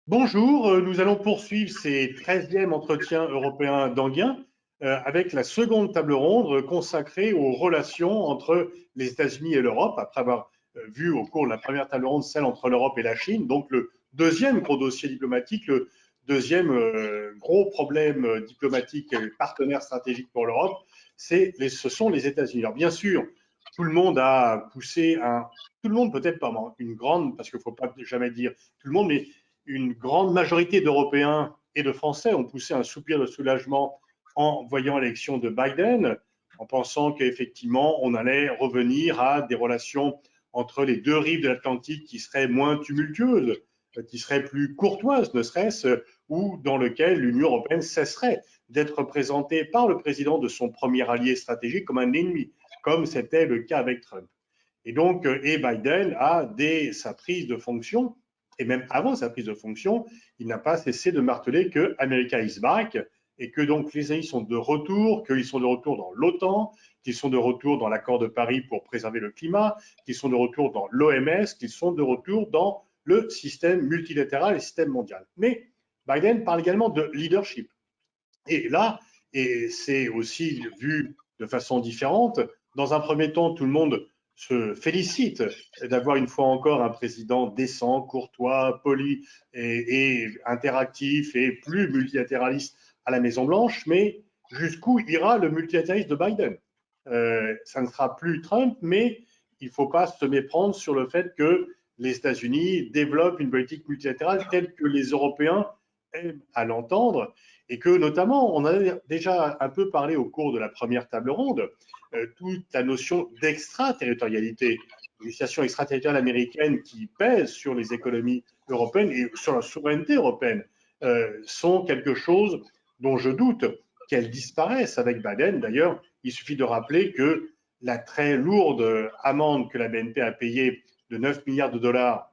Bonjour, nous allons poursuivre ces 13e entretiens européens d'Anguin avec la seconde table ronde consacrée aux relations entre les États-Unis et l'Europe, après avoir vu au cours de la première table ronde celle entre l'Europe et la Chine, donc le deuxième gros dossier diplomatique, le deuxième gros problème diplomatique et partenaire stratégique pour l'Europe, ce sont les États-Unis. Alors bien sûr, tout le monde a poussé tout le monde peut-être pas une grande, parce qu'il ne faut pas jamais dire tout le monde, mais une grande majorité d'Européens et de Français ont poussé un soupir de soulagement en voyant l'élection de Biden, en pensant qu'effectivement, on allait revenir à des relations entre les deux rives de l'Atlantique qui seraient moins tumultueuses, qui seraient plus courtoises, ne serait-ce, ou dans lequel l'Union européenne cesserait d'être représentée par le président de son premier allié stratégique comme un ennemi, comme c'était le cas avec Trump. Et donc, Biden a, dès sa prise de fonction, et même avant sa prise de fonction, il n'a pas cessé de marteler que America is back et que donc les États-Unis sont de retour, qu'ils sont de retour dans l'OTAN, qu'ils sont de retour dans l'accord de Paris pour préserver le climat, qu'ils sont de retour dans l'OMS, qu'ils sont de retour dans le système multilatéral et le système mondial. Mais Biden parle également de leadership. Et là, et c'est aussi vu de façon différente, dans un premier temps, tout le monde se félicite d'avoir une fois encore un président décent, courtois, poli et interactif et plus multilatéraliste à la Maison-Blanche, mais jusqu'où ira le multilatéralisme de Biden? Ça ne sera plus Trump, mais il ne faut pas se méprendre sur le fait que les États-Unis développent une politique multilatérale telle que les Européens aiment à l'entendre, et que notamment, on a déjà un peu parlé au cours de la première table ronde, toute la notion d'extraterritorialité, législation extraterritoriale américaine qui pèse sur les économies européennes et sur la souveraineté européenne, sont quelque chose dont je doute qu'elles disparaissent avec Biden. D'ailleurs, il suffit de rappeler que la très lourde amende que la BNP a payée de 9 milliards de dollars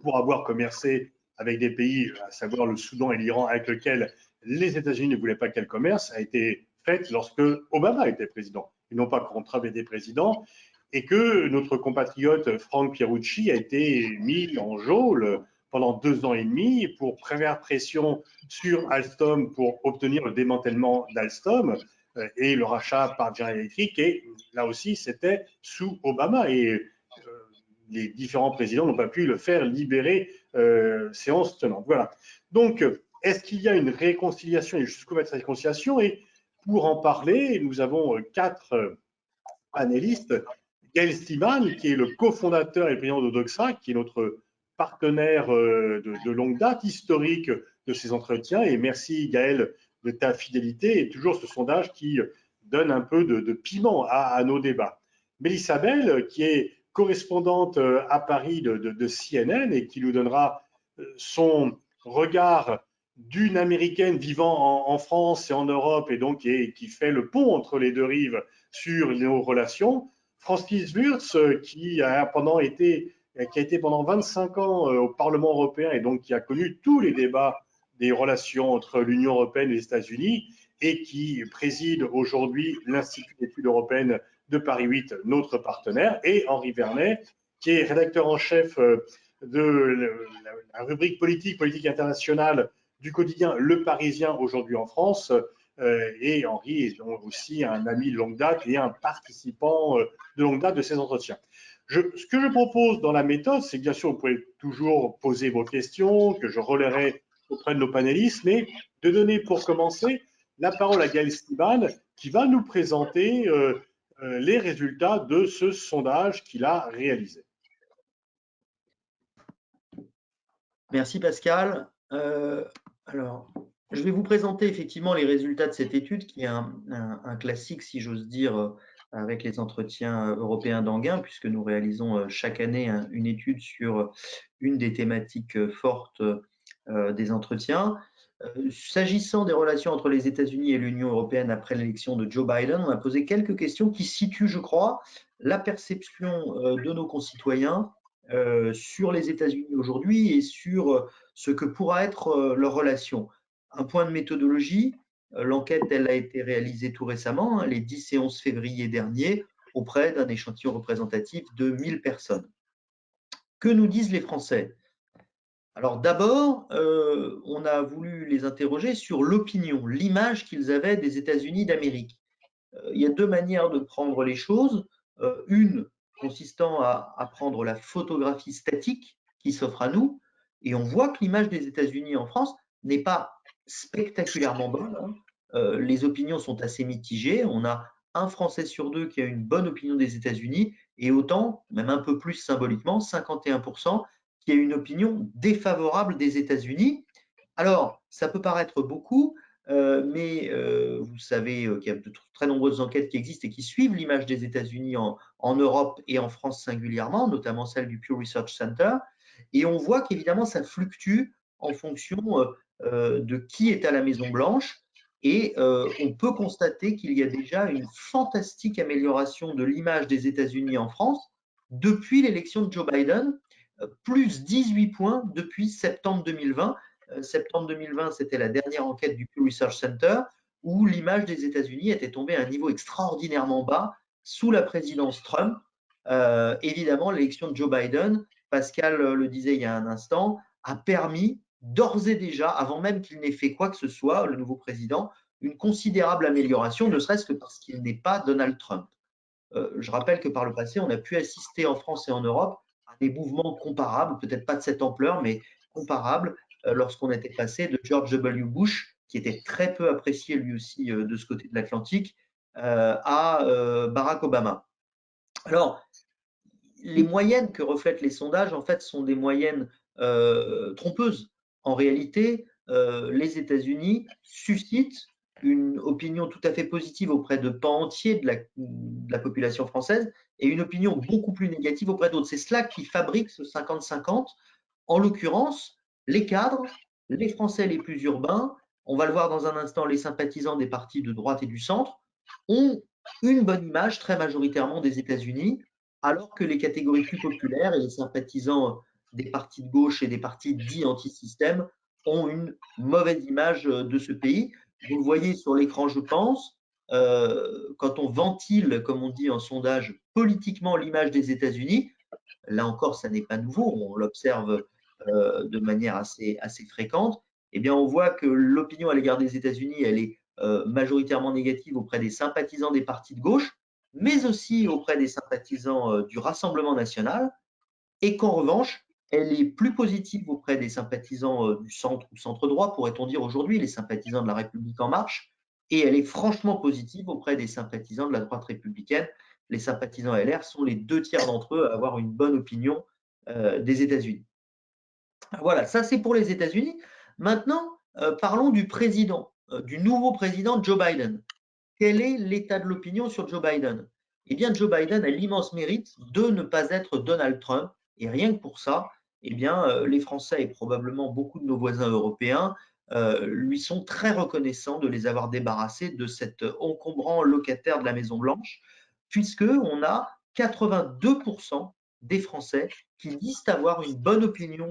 pour avoir commercé avec des pays, à savoir le Soudan et l'Iran, avec lesquels les États-Unis ne voulaient pas qu'elle commerce, a été faite lorsque Obama était président, et non pas quand Trump était président, et que notre compatriote Franck Pierucci a été mis en geôle pendant 2 ans et demi pour faire pression sur Alstom pour obtenir le démantèlement d'Alstom et le rachat par General Electric. Et là aussi, c'était sous Obama. Et les différents présidents n'ont pas pu le faire libérer séance tenante. Voilà. Donc, est-ce qu'il y a une réconciliation et jusqu'où va être cette réconciliation? Et pour en parler, nous avons 4 panélistes. Gaël Stiman, qui est le cofondateur et le président de Doxa, qui est notre partenaire de longue date, historique de ces entretiens. Et merci Gaël de ta fidélité et toujours ce sondage qui donne un peu de piment à nos débats. Mélissa Bell, qui est correspondante à Paris de CNN et qui nous donnera son regard d'une américaine vivant en France et en Europe et donc qui fait le pont entre les deux rives sur nos relations. Francis Wurtz, qui a été pendant 25 ans au Parlement européen et donc qui a connu tous les débats des relations entre l'Union européenne et les États-Unis et qui préside aujourd'hui l'Institut d'études européennes de Paris 8, notre partenaire, et Henri Vernet, qui est rédacteur en chef de la rubrique politique internationale du quotidien Le Parisien aujourd'hui en France. Et Henri est aussi un ami de longue date et un participant de longue date de ces entretiens. Ce que je propose dans la méthode, c'est que bien sûr, vous pouvez toujours poser vos questions, que je relayerai auprès de nos panélistes, mais de donner pour commencer la parole à Gaël Stiban, qui va nous présenter les résultats de ce sondage qu'il a réalisé. Merci Pascal. Alors, je vais vous présenter effectivement les résultats de cette étude qui est un classique, si j'ose dire, avec les entretiens européens d'Anguin, puisque nous réalisons chaque année une étude sur une des thématiques fortes des entretiens. S'agissant des relations entre les États-Unis et l'Union européenne après l'élection de Joe Biden, on a posé quelques questions qui situent, je crois, la perception de nos concitoyens sur les États-Unis aujourd'hui et sur ce que pourra être leur relation. Un point de méthodologie, l'enquête elle a été réalisée tout récemment, les 10 et 11 février dernier, auprès d'un échantillon représentatif de 1000 personnes. Que nous disent les Français? Alors d'abord, on a voulu les interroger sur l'opinion, l'image qu'ils avaient des États-Unis d'Amérique. Il y a deux manières de prendre les choses. Une consistant à prendre la photographie statique qui s'offre à nous, et on voit que l'image des États-Unis en France n'est pas spectaculairement bonne, hein. Les opinions sont assez mitigées. On a un Français sur deux qui a une bonne opinion des États-Unis, et autant, même un peu plus symboliquement, 51%, qui a une opinion défavorable des États-Unis. Alors, ça peut paraître beaucoup, mais vous savez qu'il y a de très nombreuses enquêtes qui existent et qui suivent l'image des États-Unis en Europe et en France singulièrement, notamment celle du Pew Research Center. Et on voit qu'évidemment, ça fluctue en fonction de qui est à la Maison-Blanche. Et on peut constater qu'il y a déjà une fantastique amélioration de l'image des États-Unis en France depuis l'élection de Joe Biden, plus 18 points depuis septembre 2020. Septembre 2020, c'était la dernière enquête du Pew Research Center où l'image des États-Unis était tombée à un niveau extraordinairement bas sous la présidence Trump. Évidemment, l'élection de Joe Biden, Pascal le disait il y a un instant, a permis d'ores et déjà, avant même qu'il n'ait fait quoi que ce soit, le nouveau président, une considérable amélioration, ne serait-ce que parce qu'il n'est pas Donald Trump. Je rappelle que par le passé, on a pu assister en France et en Europe à des mouvements comparables, peut-être pas de cette ampleur, mais comparables, lorsqu'on était passé de George W. Bush, qui était très peu apprécié lui aussi de ce côté de l'Atlantique, à Barack Obama. Alors, les moyennes que reflètent les sondages, en fait, sont des moyennes trompeuses. En réalité, les États-Unis suscitent une opinion tout à fait positive auprès de pans entiers de la population française et une opinion beaucoup plus négative auprès d'autres. C'est cela qui fabrique ce 50-50. En l'occurrence, les cadres, les Français les plus urbains, on va le voir dans un instant, les sympathisants des partis de droite et du centre, ont une bonne image très majoritairement des États-Unis, alors que les catégories plus populaires et les sympathisants des partis de gauche et des partis dits anti-système ont une mauvaise image de ce pays. Vous le voyez sur l'écran, je pense, quand on ventile, comme on dit en sondage, politiquement l'image des États-Unis, là encore, ça n'est pas nouveau, on l'observe de manière assez fréquente, eh bien, on voit que l'opinion à l'égard des États-Unis, elle est majoritairement négative auprès des sympathisants des partis de gauche, mais aussi auprès des sympathisants du Rassemblement national, et qu'en revanche, elle est plus positive auprès des sympathisants du centre ou centre-droit, pourrait-on dire aujourd'hui, les sympathisants de la République en marche, et elle est franchement positive auprès des sympathisants de la droite républicaine. Les sympathisants LR sont les 2 tiers d'entre eux à avoir une bonne opinion des États-Unis. Voilà, ça c'est pour les États-Unis. Maintenant, parlons du président, du nouveau président Joe Biden. Quel est l'état de l'opinion sur Joe Biden? Eh bien, Joe Biden a l'immense mérite de ne pas être Donald Trump. Et rien que pour ça, eh bien, les Français et probablement beaucoup de nos voisins européens lui sont très reconnaissants de les avoir débarrassés de cet encombrant locataire de la Maison-Blanche, puisqu'on a 82% des Français qui disent avoir une bonne opinion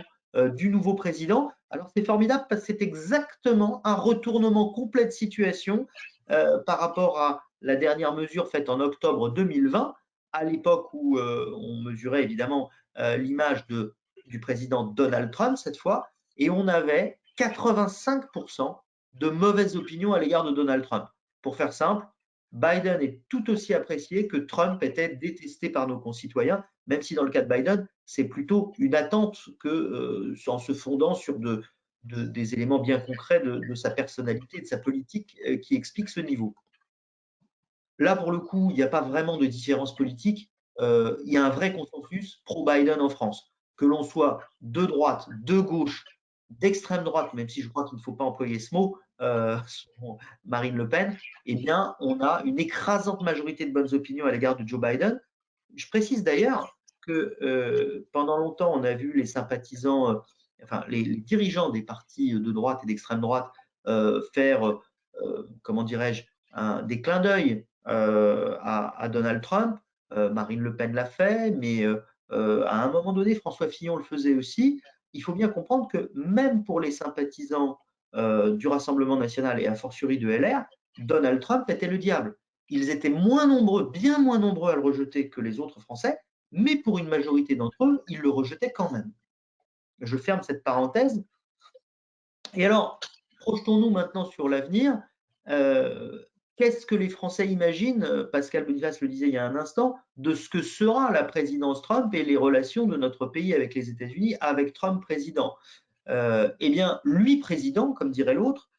du nouveau président. Alors, c'est formidable parce que c'est exactement un retournement complet de situation par rapport à la dernière mesure faite en octobre 2020, à l'époque où on mesurait évidemment l'image du président Donald Trump cette fois, et on avait 85% de mauvaises opinions à l'égard de Donald Trump. Pour faire simple, Biden est tout aussi apprécié que Trump était détesté par nos concitoyens, même si dans le cas de Biden, c'est plutôt une attente que en se fondant sur des éléments bien concrets de sa personnalité, de sa politique qui expliquent ce niveau. Là, pour le coup, il n'y a pas vraiment de différence politique. Il y a un vrai consensus pro-Biden en France. Que l'on soit de droite, de gauche, d'extrême droite, même si je crois qu'il ne faut pas employer ce mot, Marine Le Pen, eh bien, on a une écrasante majorité de bonnes opinions à l'égard de Joe Biden. Je précise d'ailleurs que pendant longtemps, on a vu les sympathisants, enfin les dirigeants des partis de droite et d'extrême droite faire, comment dirais-je, des clins d'œil à Donald Trump. Marine Le Pen l'a fait, mais à un moment donné, François Fillon le faisait aussi. Il faut bien comprendre que même pour les sympathisants du Rassemblement national et a fortiori de LR, Donald Trump était le diable. Ils étaient moins nombreux, bien moins nombreux à le rejeter que les autres Français, mais pour une majorité d'entre eux, ils le rejetaient quand même. je ferme cette parenthèse. Et alors, projetons-nous maintenant sur l'avenir. Qu'est-ce que les Français imaginent, Pascal Boniface le disait il y a un instant, de ce que sera la présidence Trump et les relations de notre pays avec les États-Unis avec Trump président? Eh bien, lui président, comme dirait l'autre,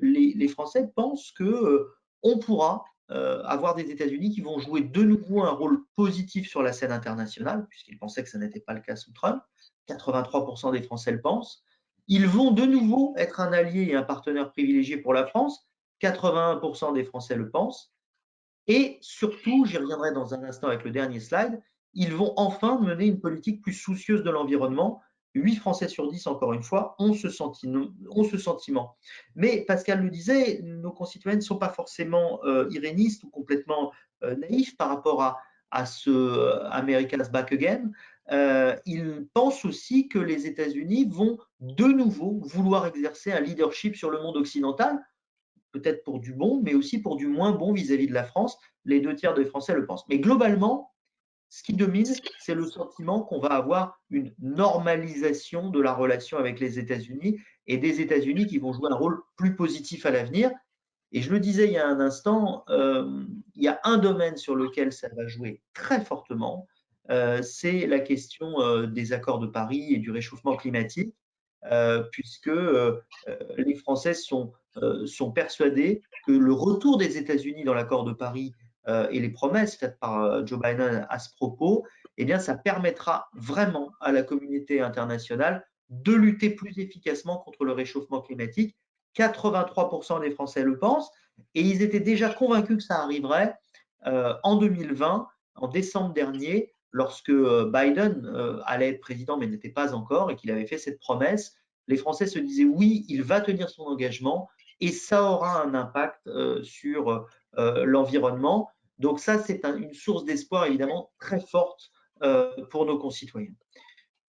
les Français pensent qu'on pourra avoir des États-Unis qui vont jouer de nouveau un rôle positif sur la scène internationale, puisqu'ils pensaient que ce n'était pas le cas sous Trump. 83% des Français le pensent. Ils vont de nouveau être un allié et un partenaire privilégié pour la France. 81% des Français le pensent. Et surtout, j'y reviendrai dans un instant avec le dernier slide, ils vont enfin mener une politique plus soucieuse de l'environnement. 8 Français sur 10, encore une fois, ont ce sentiment. Mais Pascal le disait, nos concitoyens ne sont pas forcément irénistes ou complètement naïfs par rapport à ce America's Back Again. Ils pensent aussi que les États-Unis vont de nouveau vouloir exercer un leadership sur le monde occidental, peut-être pour du bon, mais aussi pour du moins bon vis-à-vis de la France. Les 2 tiers des Français le pensent. Mais globalement, ce qui domine, c'est le sentiment qu'on va avoir une normalisation de la relation avec les États-Unis et des États-Unis qui vont jouer un rôle plus positif à l'avenir. Et je le disais il y a un instant, il y a un domaine sur lequel ça va jouer très fortement, c'est la question des accords de Paris et du réchauffement climatique, puisque les Français sont persuadés que le retour des États-Unis dans l'accord de Paris et les promesses faites par Joe Biden à ce propos, eh bien, ça permettra vraiment à la communauté internationale de lutter plus efficacement contre le réchauffement climatique. 83% des Français le pensent et ils étaient déjà convaincus que ça arriverait en 2020, en décembre dernier, lorsque Biden allait être président mais n'était pas encore et qu'il avait fait cette promesse. Les Français se disaient oui, il va tenir son engagement et ça aura un impact sur l'environnement. Donc ça, c'est une source d'espoir évidemment très forte pour nos concitoyens.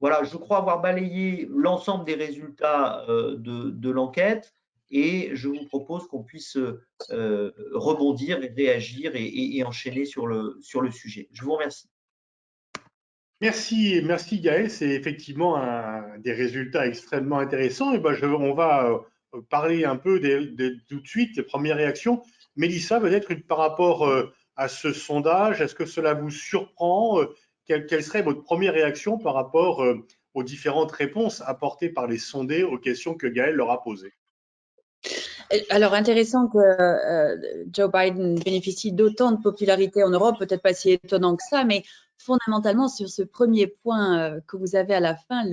Voilà, je crois avoir balayé l'ensemble des résultats de l'enquête et je vous propose qu'on puisse rebondir et réagir et enchaîner sur le sujet. Je vous remercie. Merci Gaël, c'est effectivement des résultats extrêmement intéressants. Et ben on va parler un peu tout de suite des premières réactions. Mélissa, peut-être par rapport à ce sondage, est-ce que cela vous surprend? Quelle serait votre première réaction par rapport aux différentes réponses apportées par les sondés aux questions que Gaël leur a posées? Alors, intéressant que Joe Biden bénéficie d'autant de popularité en Europe, peut-être pas si étonnant que ça, mais fondamentalement, sur ce premier point que vous avez à la fin,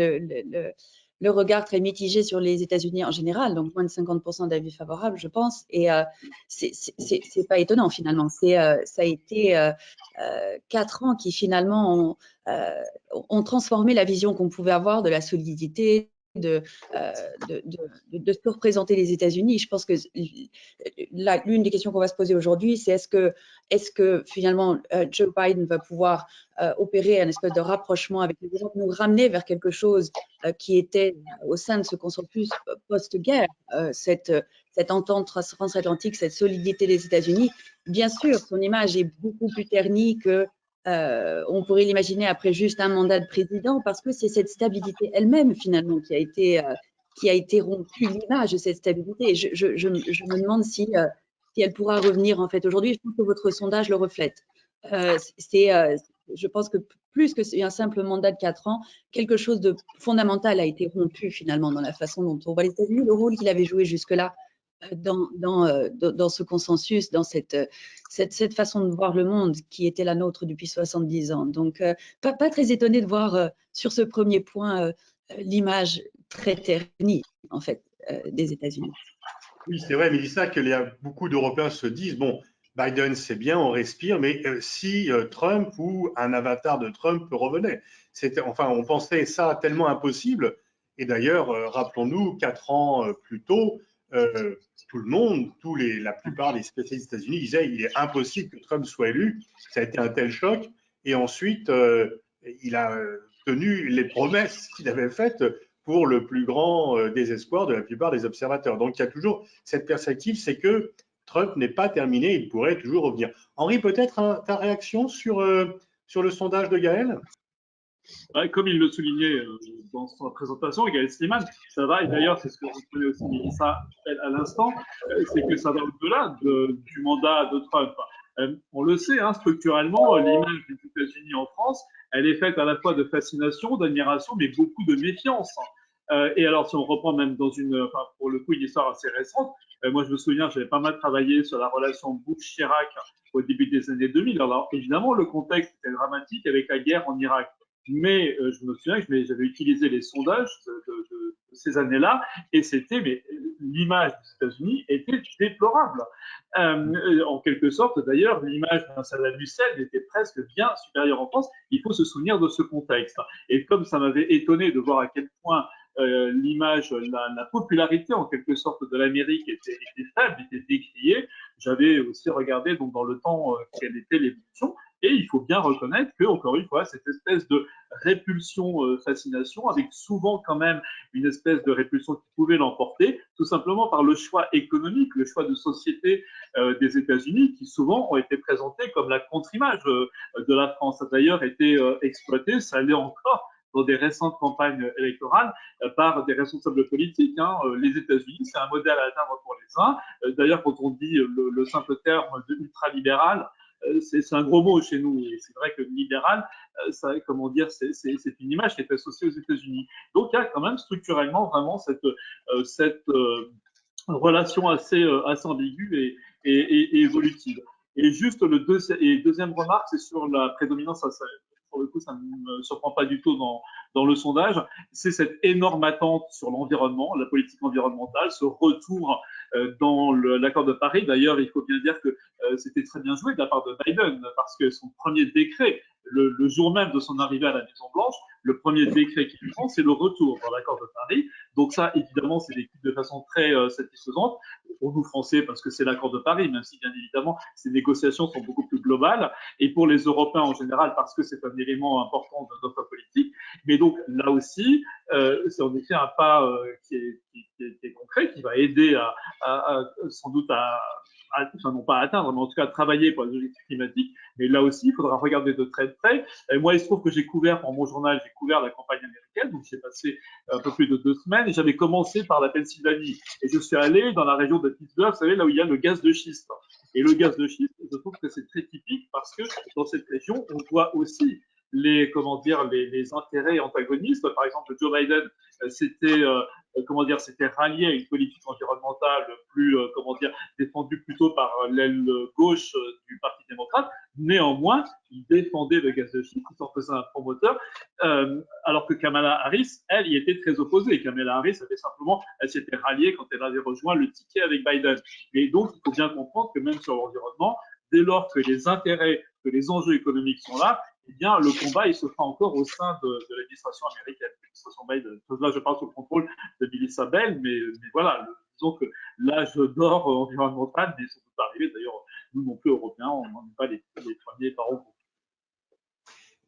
le regard très mitigé sur les États-Unis en général, donc moins de 50% d'avis favorables, je pense, et c'est pas étonnant finalement. Ça a été 4 ans qui finalement ont transformé la vision qu'on pouvait avoir de la solidité, de se représenter les États-Unis. Je pense que l'une des questions qu'on va se poser aujourd'hui, c'est est-ce que finalement Joe Biden va pouvoir opérer un espèce de rapprochement avec les Européens, nous ramener vers quelque chose qui était au sein de ce consensus post-guerre, cette entente transatlantique, cette solidité des États-Unis. Bien sûr, son image est beaucoup plus ternie que on pourrait l'imaginer après juste un mandat de président, parce que c'est cette stabilité elle-même finalement qui a été rompue, l'image de cette stabilité. Je me demande si elle pourra revenir en fait aujourd'hui. Je pense que votre sondage le reflète. Je pense que plus qu'un simple mandat de 4 ans, quelque chose de fondamental a été rompu finalement dans la façon dont on voit les États-Unis, le rôle qu'il avait joué jusque-là dans ce consensus, dans cette façon de voir le monde qui était la nôtre depuis 70 ans. Donc, pas très étonné de voir sur ce premier point l'image très ternie, en fait, des États-Unis. Oui, c'est vrai, Mélissa, que beaucoup d'Européens se disent, bon, Biden, c'est bien, on respire, mais si Trump ou un avatar de Trump revenait, enfin, on pensait ça tellement impossible. Et d'ailleurs, rappelons-nous, 4 ans plus tôt, tout le monde, la plupart des spécialistes des États-Unis disaient il est impossible que Trump soit élu. Ça a été un tel choc. Et ensuite, il a tenu les promesses qu'il avait faites pour le plus grand désespoir de la plupart des observateurs. Donc il y a toujours cette perspective, c'est que Trump n'est pas terminé, il pourrait toujours revenir. Henri, peut-être ta réaction sur le sondage de Gaël? Comme il le soulignait dans sa présentation, Gaël Sliman, ça va, et d'ailleurs c'est ce que reconnaît aussi Mélissa à l'instant, c'est que ça va au-delà du mandat de Trump. On le sait, hein, structurellement, l'image des États-Unis en France, elle est faite à la fois de fascination, d'admiration, mais beaucoup de méfiance. Et alors, si on reprend même dans enfin, pour le coup, une histoire assez récente, moi je me souviens, j'avais pas mal travaillé sur la relation Bush-Chirac au début des années 2000. Alors évidemment, le contexte était dramatique avec la guerre en Irak. Mais je me souviens que j'avais utilisé les sondages de ces années-là, et mais l'image des États-Unis était déplorable. En quelque sorte, d'ailleurs, l'image d'un Saddam Hussein était presque bien supérieure en France. Il faut se souvenir de ce contexte. Et comme ça m'avait étonné de voir à quel point l'image, la popularité en quelque sorte de l'Amérique était faible, était décriée, j'avais aussi regardé donc dans le temps quelle était l'évolution. Et il faut bien reconnaître que, encore une fois, cette espèce de répulsion-fascination, avec souvent quand même une espèce de répulsion qui pouvait l'emporter, tout simplement par le choix économique, le choix de société des États-Unis, qui souvent ont été présentés comme la contre-image de la France. Ça a d'ailleurs été exploité, ça l'est encore dans des récentes campagnes électorales par des responsables politiques. Hein. Les États-Unis, c'est un modèle à atteindre pour les uns. D'ailleurs, quand on dit le simple terme de ultralibéral, c'est un gros mot chez nous. Et c'est vrai que libéral, ça, comment dire, c'est une image qui est associée aux États-Unis. Donc, il y a quand même structurellement vraiment cette relation assez ambiguë et évolutive. Et juste deuxième remarque, c'est sur la prédominance, pour le coup, ça ne me surprend pas du tout dans le sondage, c'est cette énorme attente sur l'environnement, la politique environnementale, ce retour dans l'accord de Paris. D'ailleurs, il faut bien dire que c'était très bien joué de la part de Biden, parce que son premier décret, le jour même de son arrivée à la Maison-Blanche, le premier décret qu'il prend, c'est le retour dans l'accord de Paris. Donc ça, évidemment, c'est vécu de façon très satisfaisante pour nous Français, parce que c'est l'accord de Paris, même si bien évidemment ces négociations sont beaucoup plus globales, et pour les Européens en général, parce que c'est un élément important de notre politique. Mais donc là aussi, c'est en effet un pas qui est concret, qui va aider sans doute enfin non pas à atteindre, mais en tout cas à travailler pour les objectifs climatiques. Mais là aussi, il faudra regarder de très près. Et moi, il se trouve que j'ai couvert, pour mon journal, j'ai couvert la campagne américaine, donc j'ai passé un peu plus de 2 semaines, et j'avais commencé par la Pennsylvanie. Et je suis allé dans la région de Pittsburgh, vous savez, là où il y a le gaz de schiste. Et le gaz de schiste, je trouve que c'est très typique parce que dans cette région, on voit aussi les intérêts antagonistes. Par exemple, Joe Biden s'était rallié à une politique environnementale plus défendue plutôt par l'aile gauche du Parti démocrate. Néanmoins, il défendait le gaz de schiste, il s'en faisait un promoteur, alors que Kamala Harris, elle, y était très opposée. Kamala Harris elle s'était ralliée quand elle avait rejoint le ticket avec Biden. Et donc, il faut bien comprendre que même sur l'environnement, dès lors que les intérêts, que les enjeux économiques sont là, eh bien, le combat, il se fera encore au sein de l'administration américaine, l'administration Biden. Là, je parle sous le contrôle de Melissa Bell, mais voilà, disons que l'âge d'or environnemental n'est sans doute pas arrivé. D'ailleurs, nous non plus, Européens, on n'en est pas les premiers parents.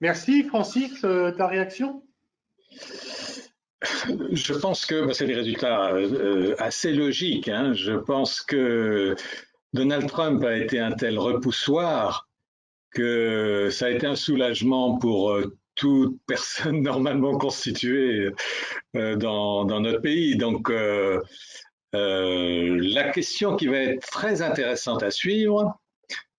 Merci. Francis, ta réaction? Je pense que c'est des résultats assez logiques. Hein. Je pense que Donald Trump a été un tel repoussoir que ça a été un soulagement pour toute personne normalement constituée dans notre pays. Donc, la question qui va être très intéressante à suivre,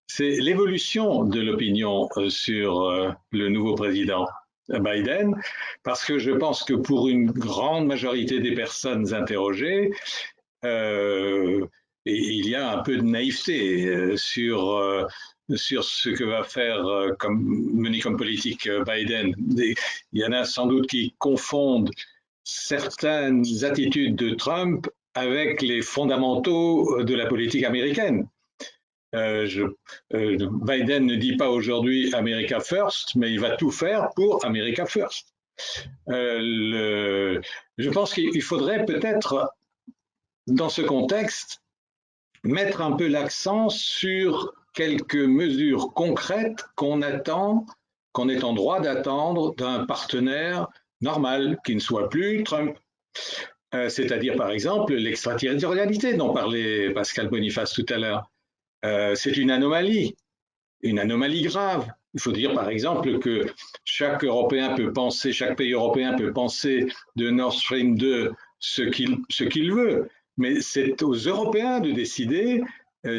c'est l'évolution de l'opinion sur le nouveau président Biden, parce que je pense que pour une grande majorité des personnes interrogées, il y a un peu de naïveté sur ce que va faire mener comme politique Biden. Il y en a sans doute qui confondent certaines attitudes de Trump avec les fondamentaux de la politique américaine. Biden ne dit pas aujourd'hui America First, mais il va tout faire pour America First. Je pense qu'il faudrait peut-être, dans ce contexte, mettre un peu l'accent sur quelques mesures concrètes qu'on est en droit d'attendre d'un partenaire normal, qui ne soit plus Trump. C'est-à-dire, par exemple, l'extraterritorialité dont parlait Pascal Boniface tout à l'heure. C'est une anomalie grave. Il faut dire, par exemple, que chaque Européen peut penser, chaque pays européen peut penser de Nord Stream 2 ce qu'il veut, mais c'est aux Européens de décider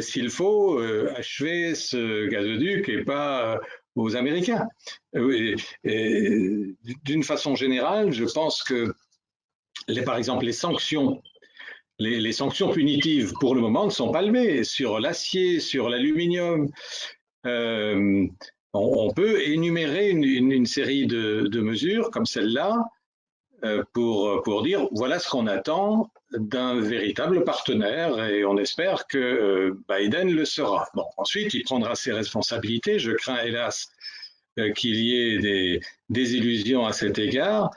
s'il faut achever ce gazoduc et pas aux Américains. D'une façon générale, je pense que, par exemple, les sanctions punitives, pour le moment, ne sont pas levées sur l'acier, sur l'aluminium. On peut énumérer une série de mesures comme celle-là pour dire voilà ce qu'on attend d'un véritable partenaire et on espère que Biden le sera. Bon, ensuite, il prendra ses responsabilités. Je crains, hélas, qu'il y ait des désillusions à cet égard.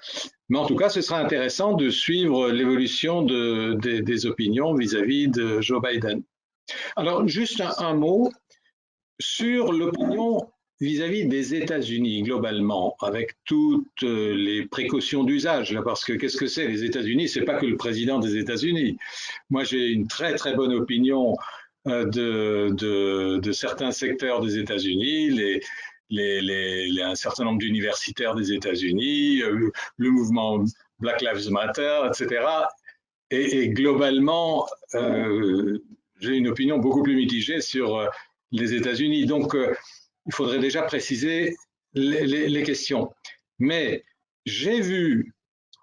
Mais en tout cas, ce sera intéressant de suivre l'évolution des opinions vis-à-vis de Joe Biden. Alors, juste un mot sur l'opinion vis-à-vis des États-Unis globalement, avec toutes les précautions d'usage, là, parce que qu'est-ce que c'est les États-Unis? C'est pas que le président des États-Unis. Moi, j'ai une très très bonne opinion de certains secteurs des États-Unis, un certain nombre d'universitaires des États-Unis, le mouvement Black Lives Matter, etc. Et globalement, j'ai une opinion beaucoup plus mitigée sur les États-Unis. Donc, il faudrait déjà préciser les questions. Mais j'ai vu,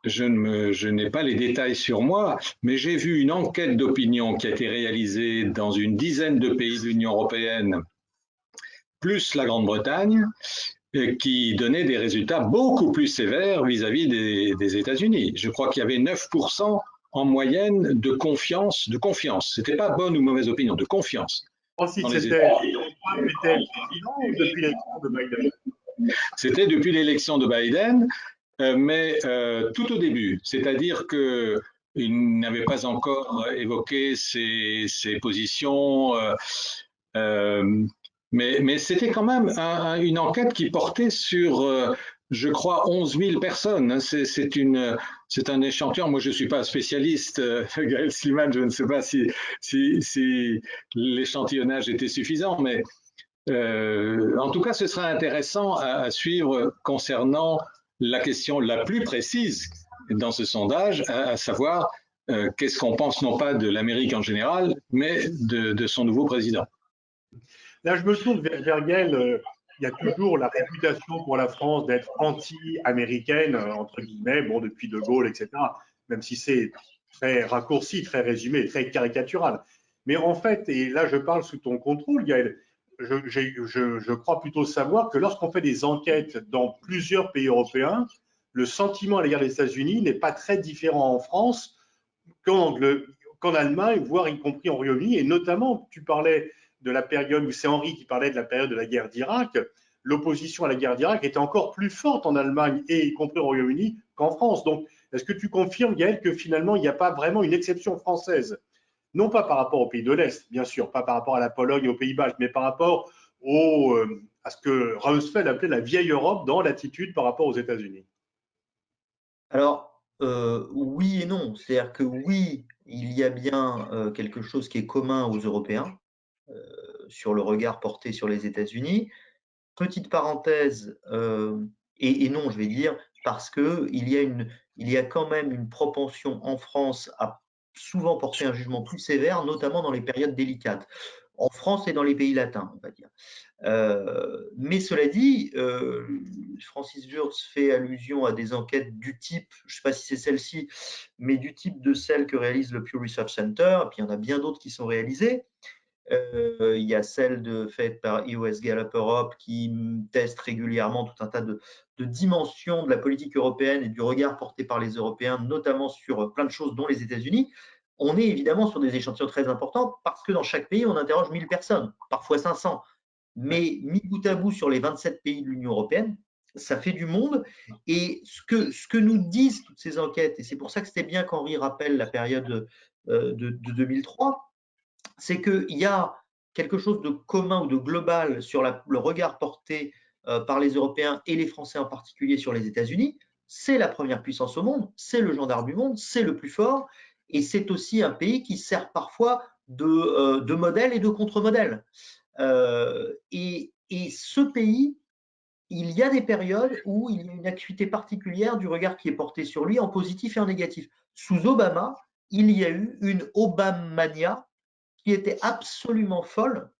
je n'ai pas les détails sur moi, mais j'ai vu une enquête d'opinion qui a été réalisée dans une dizaine de pays de l'Union européenne, plus la Grande-Bretagne, qui donnait des résultats beaucoup plus sévères vis-à-vis des États-Unis. Je crois qu'il y avait 9% en moyenne de confiance. C'était pas bonne ou mauvaise opinion, de confiance. Ensuite, c'était depuis l'élection de Biden. C'était depuis l'élection de Biden, mais tout au début, c'est-à-dire qu'il n'avait pas encore évoqué ses positions, mais c'était quand même une enquête qui portait sur, je crois, 11 000 personnes. C'est un échantillon. Moi, je ne suis pas spécialiste. Gaël Sliman, je ne sais pas si l'échantillonnage était suffisant, mais en tout cas, ce sera intéressant à suivre concernant la question la plus précise dans ce sondage, à savoir qu'est-ce qu'on pense non pas de l'Amérique en général, mais de son nouveau président. Là, je me tourne vers Gaël. Il y a toujours la réputation pour la France d'être anti-américaine, entre guillemets, bon, depuis De Gaulle, etc., même si c'est très raccourci, très résumé, très caricatural. Mais en fait, et là, je parle sous ton contrôle, Gaël, je crois plutôt savoir que lorsqu'on fait des enquêtes dans plusieurs pays européens, le sentiment à l'égard des États-Unis n'est pas très différent en France qu'en Allemagne, voire y compris en Royaume-Uni. Et notamment, tu parlais de la période où c'est Henri qui parlait de la période de la guerre d'Irak. L'opposition à la guerre d'Irak était encore plus forte en Allemagne et y compris au Royaume-Uni qu'en France. Donc, est-ce que tu confirmes, Gaël, que finalement, il n'y a pas vraiment une exception française? Non pas par rapport aux pays de l'Est, bien sûr, pas par rapport à la Pologne et aux Pays-Bas, mais par rapport à ce que Rumsfeld appelait la vieille Europe dans l'attitude par rapport aux États-Unis. Alors, oui et non. C'est-à-dire que oui, il y a bien quelque chose qui est commun aux Européens sur le regard porté sur les États-Unis. Petite parenthèse, et non, je vais dire, parce qu'il y a quand même une propension en France à souvent porter un jugement plus sévère, notamment dans les périodes délicates. En France et dans les pays latins, on va dire. Mais cela dit, Francis Wurtz fait allusion à des enquêtes du type, je ne sais pas si c'est celle-ci, mais du type de celle que réalise le Pew Research Center, et puis il y en a bien d'autres qui sont réalisées. Il y a celle faite par EOS Gallup Europe qui teste régulièrement tout un tas de dimensions de la politique européenne et du regard porté par les Européens, notamment sur plein de choses, dont les États-Unis. On est évidemment sur des échantillons très importants parce que dans chaque pays, on interroge 1000 personnes, parfois 500. Mais mis bout à bout sur les 27 pays de l'Union européenne, ça fait du monde. Et ce que nous disent toutes ces enquêtes, et c'est pour ça que c'était bien qu'Henri rappelle la période de 2003, c'est qu'il y a quelque chose de commun ou de global sur le regard porté par les Européens et les Français en particulier sur les États-Unis. C'est la première puissance au monde, c'est le gendarme du monde, c'est le plus fort, et c'est aussi un pays qui sert parfois de modèle et de contre-modèle. Et ce pays il y a des périodes où il y a une acuité particulière du regard qui est porté sur lui en positif et en négatif. Sous Obama, il y a eu une Obamania qui était absolument folle,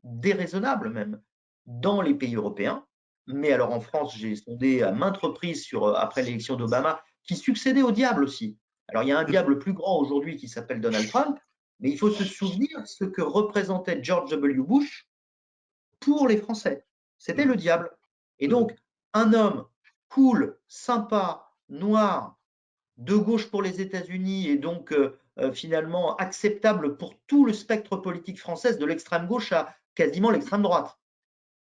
déraisonnable même, dans les pays européens. Mais alors en France, j'ai sondé à maintes reprises après l'élection d'Obama, qui succédait au diable aussi. Alors il y a un diable plus grand aujourd'hui qui s'appelle Donald Trump, mais il faut se souvenir ce que représentait George W. Bush pour les Français. C'était le diable. Et donc, un homme cool, sympa, noir, de gauche pour les États-Unis et donc finalement acceptable pour tout le spectre politique français, de l'extrême gauche à quasiment l'extrême droite.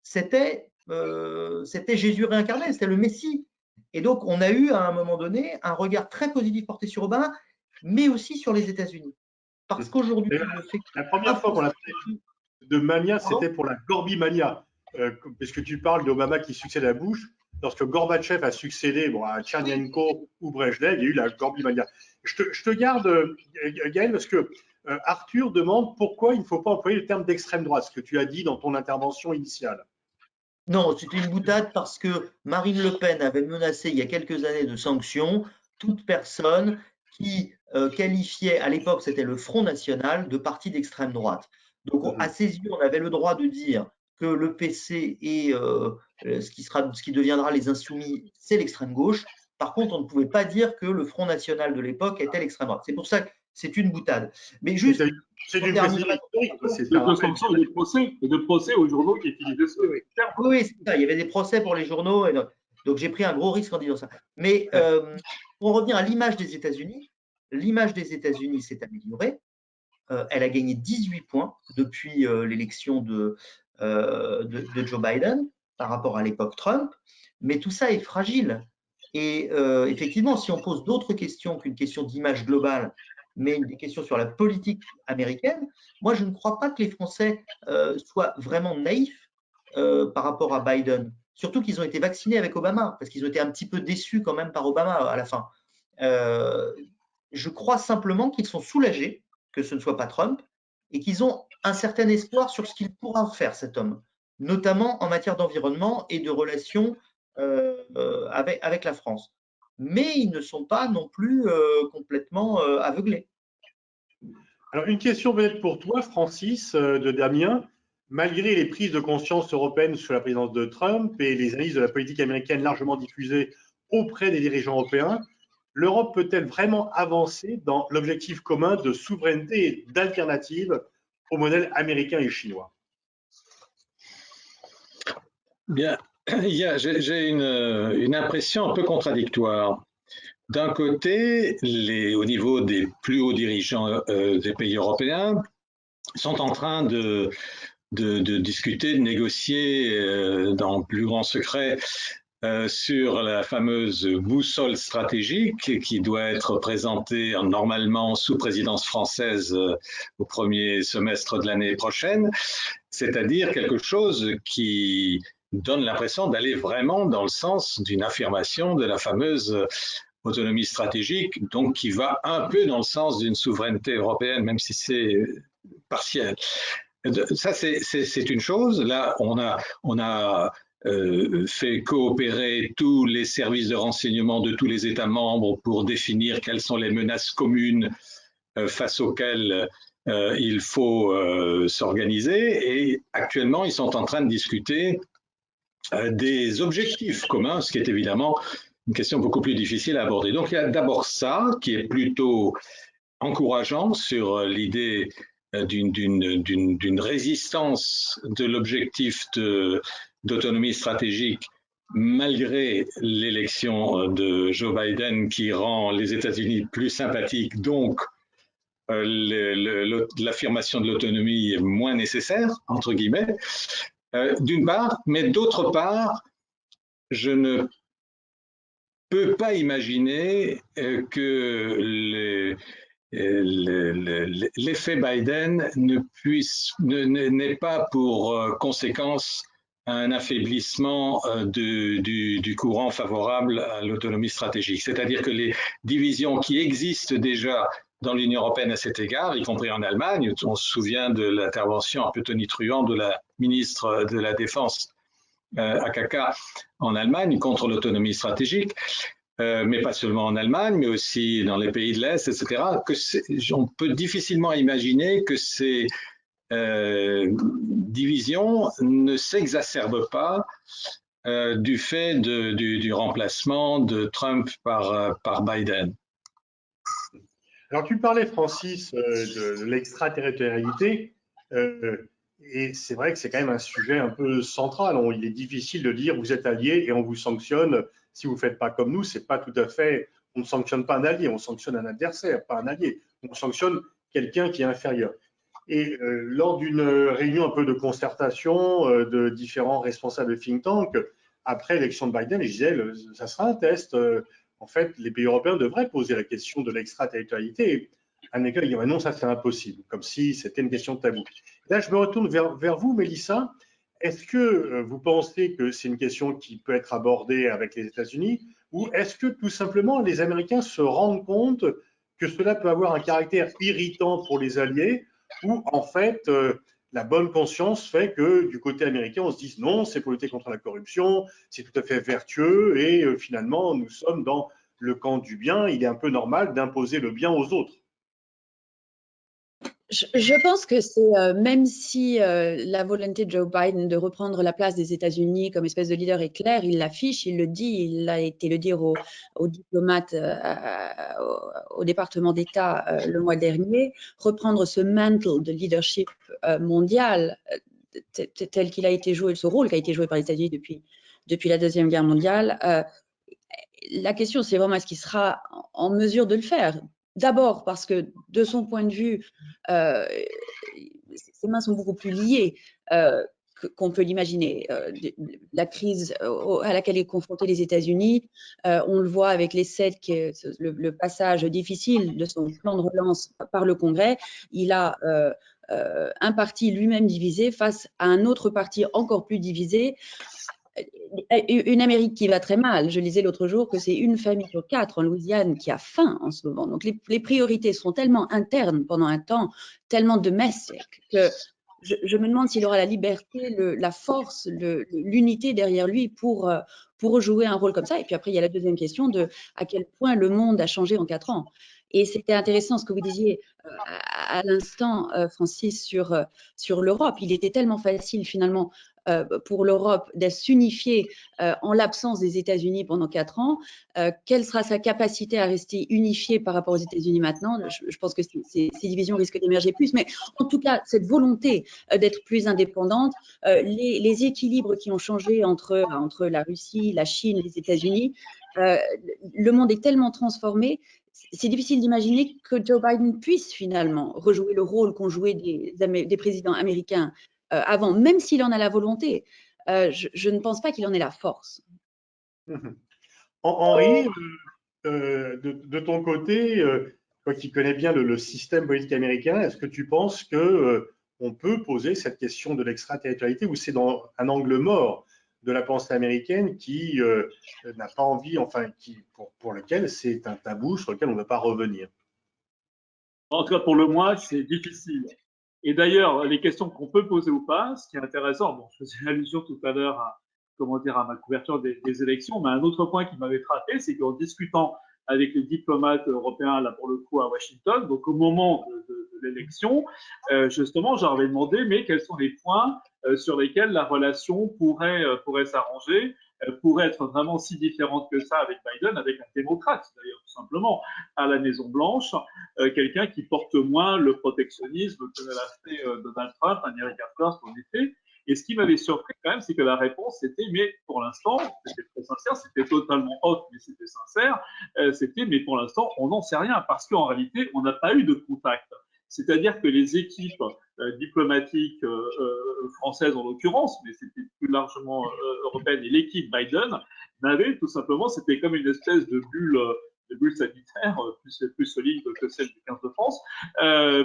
C'était Jésus réincarné, c'était le Messie. Et donc, on a eu à un moment donné un regard très positif porté sur Obama, mais aussi sur les États-Unis. Parce qu'aujourd'hui, la première fois qu'on a fait de mania, c'était pour la Gorbimania, puisque tu parles d'Obama qui succède à Bush. Lorsque Gorbatchev a succédé à Tchernenko ou Brejnev, il y a eu la Gorbimania. Je te garde, Gaël, parce que Arthur demande pourquoi il ne faut pas employer le terme d'extrême droite, ce que tu as dit dans ton intervention initiale. Non, c'était une boutade parce que Marine Le Pen avait menacé il y a quelques années de sanctions toute personne qui qualifiait, à l'époque c'était le Front National, de parti d'extrême droite. Donc à ses yeux, on avait le droit de dire que le PC et ce qui deviendra les Insoumis, c'est l'extrême gauche. Par contre, on ne pouvait pas dire que le Front National de l'époque était l'extrême droite. C'est pour ça que c'est une boutade. Mais juste, c'est une précision historique. De procès aux journaux qui utilisaient ce terme. Oui, c'est ça. Il y avait des procès pour les journaux. Donc, j'ai pris un gros risque en disant ça. Mais pour revenir à l'image des États-Unis, l'image des États-Unis s'est améliorée. Elle a gagné 18 points depuis l'élection de Joe Biden par rapport à l'époque Trump. Mais tout ça est fragile. Et effectivement, si on pose d'autres questions qu'une question d'image globale, mais des questions sur la politique américaine, moi, je ne crois pas que les Français soient vraiment naïfs par rapport à Biden. Surtout qu'ils ont été vaccinés avec Obama, parce qu'ils ont été un petit peu déçus quand même par Obama à la fin. Je crois simplement qu'ils sont soulagés que ce ne soit pas Trump et qu'ils ont un certain espoir sur ce qu'il pourra faire, cet homme, notamment en matière d'environnement et de relations avec la France. Mais ils ne sont pas non plus complètement aveuglés. Alors, une question peut-être pour toi, Francis, de Damien. Malgré les prises de conscience européennes sous la présidence de Trump et les analyses de la politique américaine largement diffusées auprès des dirigeants européens, l'Europe peut-elle vraiment avancer dans l'objectif commun de souveraineté et d'alternative au modèle américain et chinois? Bien, j'ai une impression un peu contradictoire. D'un côté, au niveau des plus hauts dirigeants des pays européens, sont en train de discuter, de négocier dans le plus grand secret sur la fameuse boussole stratégique qui doit être présentée normalement sous présidence française au premier semestre de l'année prochaine, c'est-à-dire quelque chose qui donne l'impression d'aller vraiment dans le sens d'une affirmation de la fameuse autonomie stratégique, donc qui va un peu dans le sens d'une souveraineté européenne, même si c'est partiel. Ça, c'est une chose. Là, on a fait coopérer tous les services de renseignement de tous les États membres pour définir quelles sont les menaces communes face auxquelles il faut s'organiser. Et actuellement, ils sont en train de discuter des objectifs communs, ce qui est évidemment une question beaucoup plus difficile à aborder. Donc, il y a d'abord ça, qui est plutôt encourageant sur l'idée d'une résistance de l'objectif d'autonomie stratégique malgré l'élection de Joe Biden qui rend les États-Unis plus sympathiques, donc l'affirmation de l'autonomie est moins nécessaire, entre guillemets, d'une part, mais d'autre part, je ne peux pas imaginer que l'effet Biden n'ait pas pour conséquence un affaiblissement du courant favorable à l'autonomie stratégique. C'est-à-dire que les divisions qui existent déjà dans l'Union européenne à cet égard, y compris en Allemagne, on se souvient de l'intervention un peu tonitruante de la ministre de la Défense AKK en Allemagne contre l'autonomie stratégique, mais pas seulement en Allemagne, mais aussi dans les pays de l'Est, etc., on peut difficilement imaginer que ces divisions ne s'exacerbent pas du fait du remplacement de Trump par Biden. Alors, tu parlais, Francis, de l'extraterritorialité, et c'est vrai que c'est quand même un sujet un peu central. Il est difficile de dire vous êtes alliés et on vous sanctionne si vous ne faites pas comme nous. C'est pas tout à fait. On ne sanctionne pas un allié, on sanctionne un adversaire, pas un allié. On sanctionne quelqu'un qui est inférieur. Et lors d'une réunion un peu de concertation de différents responsables de think tank, après l'élection de Biden, je disais ça sera un test. En fait, les pays européens devraient poser la question de l'extraterritorialité. Américains disent non, ça c'est impossible, comme si c'était une question tabou. Là, je me retourne vers vous, Mélissa. Est-ce que vous pensez que c'est une question qui peut être abordée avec les États-Unis, ou est-ce que tout simplement les Américains se rendent compte que cela peut avoir un caractère irritant pour les alliés, ou en fait la bonne conscience fait que du côté américain, on se dise non, c'est pour lutter contre la corruption, c'est tout à fait vertueux et finalement, nous sommes dans le camp du bien. Il est un peu normal d'imposer le bien aux autres. Je pense que c'est, même si la volonté de Joe Biden de reprendre la place des États-Unis comme espèce de leader est claire, il l'affiche, il le dit, il a été le dire aux diplomates au département d'État le mois dernier, reprendre ce mantle de leadership mondial tel qu'il a été joué, ce rôle qui a été joué par les États-Unis depuis la Deuxième Guerre mondiale. La question, c'est vraiment est-ce qu'il sera en mesure de le faire? D'abord parce que, de son point de vue, ses mains sont beaucoup plus liées qu'on peut l'imaginer. La crise à laquelle est confronté les États-Unis, on le voit avec l'essai, le passage difficile de son plan de relance par le Congrès. Il a un parti lui-même divisé face à un autre parti encore plus divisé. Une Amérique qui va très mal. Je lisais l'autre jour que c'est une famille sur 4 en Louisiane qui a faim en ce moment. Donc les priorités seront tellement internes pendant un temps, tellement domestiques, que je me demande s'il aura la liberté, la force, l'unité derrière lui pour jouer un rôle comme ça. Et puis après, il y a la deuxième question de à quel point le monde a changé en 4 ans. Et c'était intéressant ce que vous disiez à l'instant, Francis, sur l'Europe. Il était tellement facile finalement pour l'Europe de s'unifier en l'absence des États-Unis pendant 4 ans. Quelle sera sa capacité à rester unifiée par rapport aux États-Unis maintenant? Je pense que ces divisions risquent d'émerger plus, mais en tout cas, cette volonté d'être plus indépendante, les équilibres qui ont changé entre la Russie, la Chine, les États-Unis, le monde est tellement transformé. C'est difficile d'imaginer que Joe Biden puisse finalement rejouer le rôle qu'ont joué des présidents américains avant, même s'il en a la volonté. Je ne pense pas qu'il en ait la force. Henri, de ton côté, toi qui connais bien le système politique américain, est-ce que tu penses que on peut poser cette question de l'extraterritorialité ou c'est dans un angle mort de la pensée américaine qui n'a pas envie, enfin, pour lequel c'est un tabou sur lequel on ne veut pas revenir? En tout cas, pour le moins, c'est difficile. Et d'ailleurs, les questions qu'on peut poser ou pas, ce qui est intéressant, bon, je faisais allusion tout à l'heure à, comment dire, à ma couverture des élections, mais un autre point qui m'avait frappé, c'est qu'en discutant avec les diplomates européens, là pour le coup à Washington, donc au moment de l'élection, justement, j'avais demandé, mais quels sont les points sur lesquels la relation pourrait s'arranger, pourrait être vraiment si différente que ça avec Biden, avec un démocrate d'ailleurs, tout simplement, à la Maison-Blanche, quelqu'un qui porte moins le protectionnisme que l'a fait Donald Trump, un America First en effet. Et ce qui m'avait surpris quand même, c'est que la réponse c'était, mais pour l'instant, c'était très sincère, c'était totalement off, mais c'était sincère, c'était, mais pour l'instant, on n'en sait rien, parce qu'en réalité, on n'a pas eu de contact. C'est-à-dire que les équipes diplomatiques françaises en l'occurrence, mais c'était plus largement européenne, et l'équipe Biden n'avait tout simplement, c'était comme une espèce de bulle sanitaire plus solide que celle du 15 de France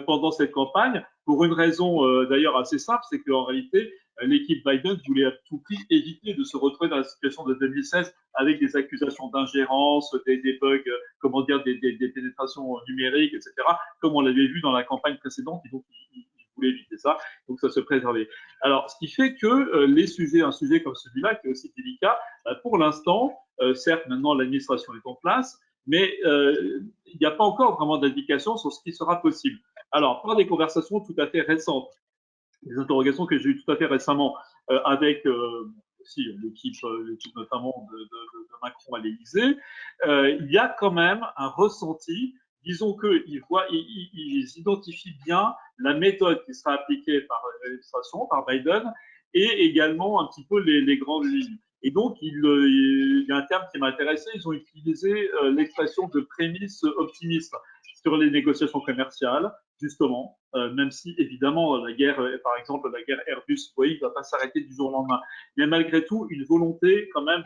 pendant cette campagne, pour une raison d'ailleurs assez simple, c'est qu'en réalité, l'équipe Biden voulait à tout prix éviter de se retrouver dans la situation de 2016 avec des accusations d'ingérence, des bugs, comment dire, des pénétrations numériques, etc., comme on l'avait vu dans la campagne précédente. Et donc, il voulait éviter ça, donc ça se préservait. Alors, ce qui fait que un sujet comme celui-là, qui est aussi délicat, pour l'instant, certes, maintenant l'administration est en place, mais il n'y a pas encore vraiment d'indication sur ce qui sera possible. Alors, par des conversations tout à fait récentes, des interrogations que j'ai eues tout à fait récemment avec aussi l'équipe notamment de Macron à l'Élysée, il y a quand même un ressenti. Disons qu'ils identifient bien la méthode qui sera appliquée par l'administration, par Biden, et également un petit peu les grandes lignes. Et donc, il y a un terme qui m'a intéressé, ils ont utilisé l'expression de prémisse optimiste sur les négociations commerciales, justement, même si évidemment la guerre, par exemple la guerre Airbus-Boeing ne va pas s'arrêter du jour au lendemain. Il y a malgré tout une volonté quand même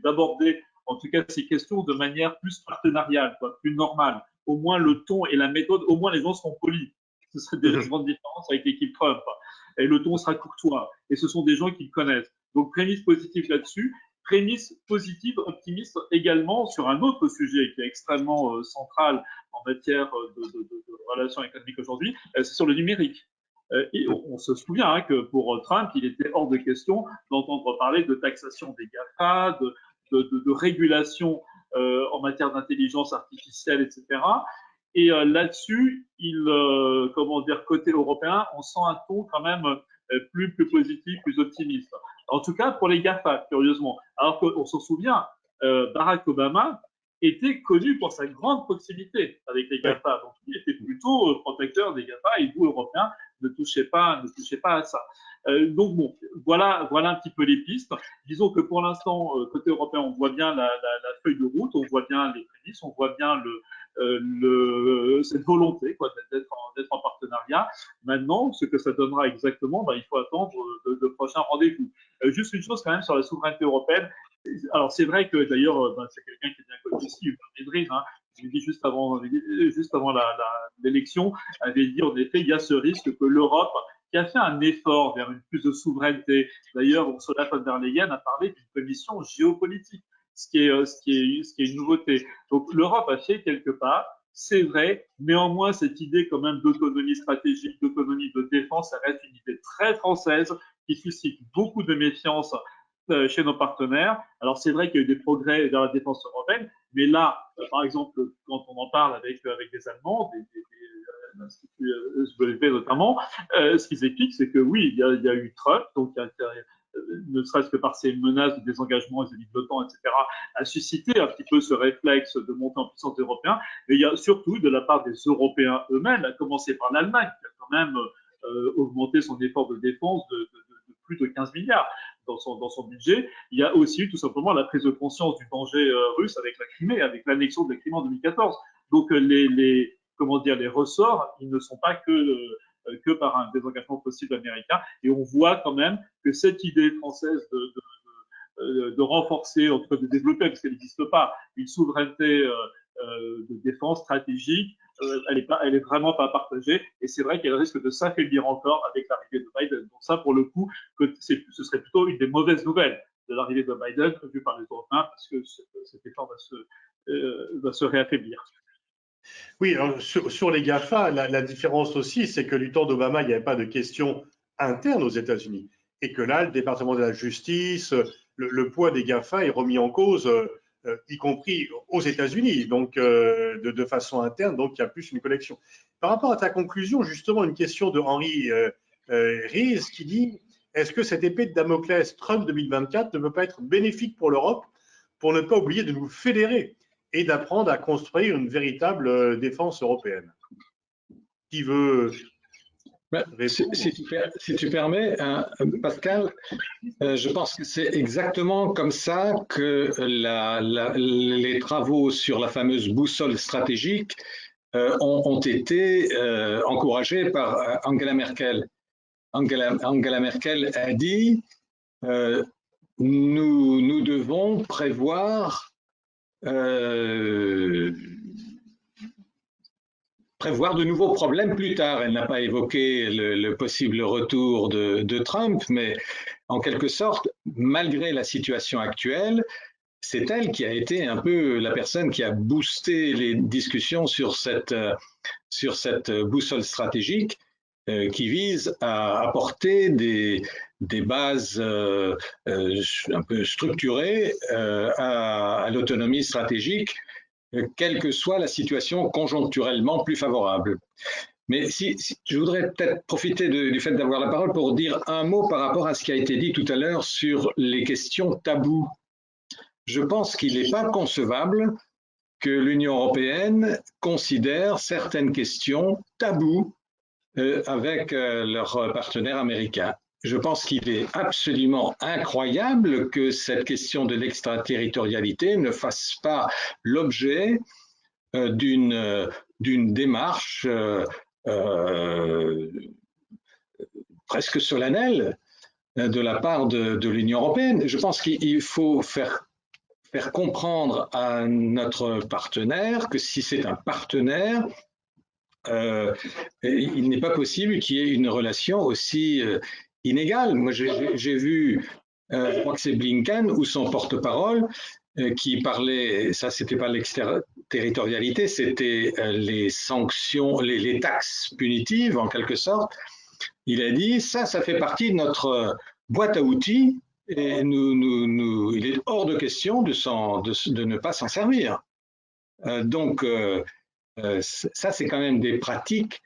d'aborder en tout cas ces questions de manière plus partenariale, quoi, plus normale. Au moins le ton et la méthode, au moins les gens seront polis. Ce serait déjà une grande différence avec l'équipe Trump. Et le ton sera courtois. Et ce sont des gens qui le connaissent. Donc prémisse positive là-dessus. Prémisse positive, optimiste également sur un autre sujet qui est extrêmement central en matière de relations économiques aujourd'hui, c'est sur le numérique. Et on se souvient hein, que pour Trump, il était hors de question d'entendre parler de taxation des GAFA, de régulation en matière d'intelligence artificielle, etc. Et là-dessus, comment dire, côté européen, on sent un ton quand même plus positif, plus optimiste. En tout cas, pour les GAFA, curieusement. Alors qu'on s'en souvient, Barack Obama était connu pour sa grande proximité avec les GAFA. Donc, il était plutôt protecteur des GAFA et vous, Européens, ne touchez pas à ça. Donc, bon, voilà un petit peu les pistes. Disons que pour l'instant, côté européen, on voit bien la feuille de route, on voit bien les prémices, on voit bien cette volonté d'être en partenariat. Maintenant, ce que ça donnera exactement, il faut attendre de prochains rendez-vous. Juste une chose quand même sur la souveraineté européenne. Alors, c'est vrai que d'ailleurs, c'est quelqu'un qui est bien connu ici, Médrine, hein, je l'ai dit juste avant l'élection, avait dit en effet, il y a ce risque que l'Europe, qui a fait un effort vers une plus de souveraineté, d'ailleurs, Ursula von der Leyen a parlé d'une commission géopolitique, ce qui est une nouveauté. Donc, l'Europe a fait quelques pas, c'est vrai, néanmoins, cette idée quand même d'autonomie stratégique, d'autonomie de défense, ça reste une idée très française qui suscite beaucoup de méfiance chez nos partenaires. Alors, c'est vrai qu'il y a eu des progrès dans la défense européenne, mais là, par exemple, quand on en parle avec des Allemands, l'Institut SWP notamment, ce qu'ils expliquent, c'est que oui, il y a eu Trump, donc ne serait-ce que par ses menaces de désengagement vis-à-vis de l'OTAN, etc., a suscité un petit peu ce réflexe de monter en puissance européen. Mais il y a surtout de la part des Européens eux-mêmes, à commencer par l'Allemagne, qui a quand même augmenté son effort de défense de plus de 15 milliards dans son budget. Il y a aussi tout simplement la prise de conscience du danger russe avec la Crimée, avec l'annexion de la Crimée en 2014. Donc les ressorts, ils ne sont pas que par un désengagement possible américain. Et on voit quand même que cette idée française de renforcer, en tout cas de développer, parce qu'elle n'existe pas, une souveraineté de défense stratégique, elle est vraiment pas partagée. Et c'est vrai qu'elle risque de s'affaiblir encore avec l'arrivée de Biden. Donc ça, pour le coup, ce serait plutôt une des mauvaises nouvelles de l'arrivée de Biden, vue par les Européens, parce que cet effort va se réaffaiblir. Oui, alors sur les GAFA, la différence aussi, c'est que du temps d'Obama, il n'y avait pas de questions internes aux États-Unis. Et que là, le département de la justice, le poids des GAFA est remis en cause, y compris aux États-Unis, donc de façon interne, donc il y a plus une collection. Par rapport à ta conclusion, justement, une question de Henri Ries qui dit est-ce que cette épée de Damoclès Trump 2024 ne peut pas être bénéfique pour l'Europe pour ne pas oublier de nous fédérer et d'apprendre à construire une véritable défense européenne? Qui veut si tu permets, Pascal, je pense que c'est exactement comme ça que les travaux sur la fameuse boussole stratégique ont été encouragés par Angela Merkel. Angela Merkel a dit nous devons prévoir de nouveaux problèmes plus tard. Elle n'a pas évoqué le possible retour de Trump, mais en quelque sorte, malgré la situation actuelle, c'est elle qui a été un peu la personne qui a boosté les discussions sur cette boussole stratégique. qui vise à apporter des bases un peu structurées à l'autonomie stratégique, quelle que soit la situation conjoncturellement plus favorable. Mais je voudrais peut-être profiter du fait d'avoir la parole pour dire un mot par rapport à ce qui a été dit tout à l'heure sur les questions taboues. Je pense qu'il n'est pas concevable que l'Union européenne considère certaines questions taboues avec leurs partenaires américains. Je pense qu'il est absolument incroyable que cette question de l'extraterritorialité ne fasse pas l'objet d'une démarche presque solennelle de la part de l'Union européenne. Je pense qu'il faut faire comprendre à notre partenaire que si c'est un partenaire, il n'est pas possible qu'il y ait une relation aussi inégale. Moi, j'ai vu, je crois que c'est Blinken ou son porte-parole qui parlait, ça c'était pas l'extraterritorialité, c'était les sanctions, les taxes punitives en quelque sorte. Il a dit ça fait partie de notre boîte à outils et il est hors de question de ne pas s'en servir. Donc ça c'est quand même des pratiques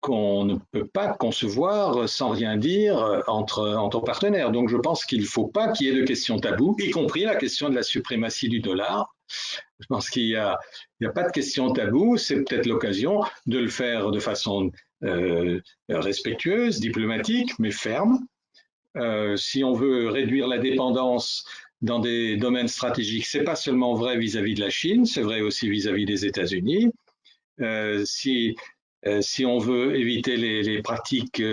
qu'on ne peut pas concevoir sans rien dire entre partenaires. Donc je pense qu'il ne faut pas qu'il y ait de questions taboues, y compris la question de la suprématie du dollar. Je pense qu'il n'y a pas de question taboue, c'est peut-être l'occasion de le faire de façon respectueuse, diplomatique, mais ferme. Si on veut réduire la dépendance dans des domaines stratégiques, ce n'est pas seulement vrai vis-à-vis de la Chine, c'est vrai aussi vis-à-vis des États-Unis. Si on veut éviter les pratiques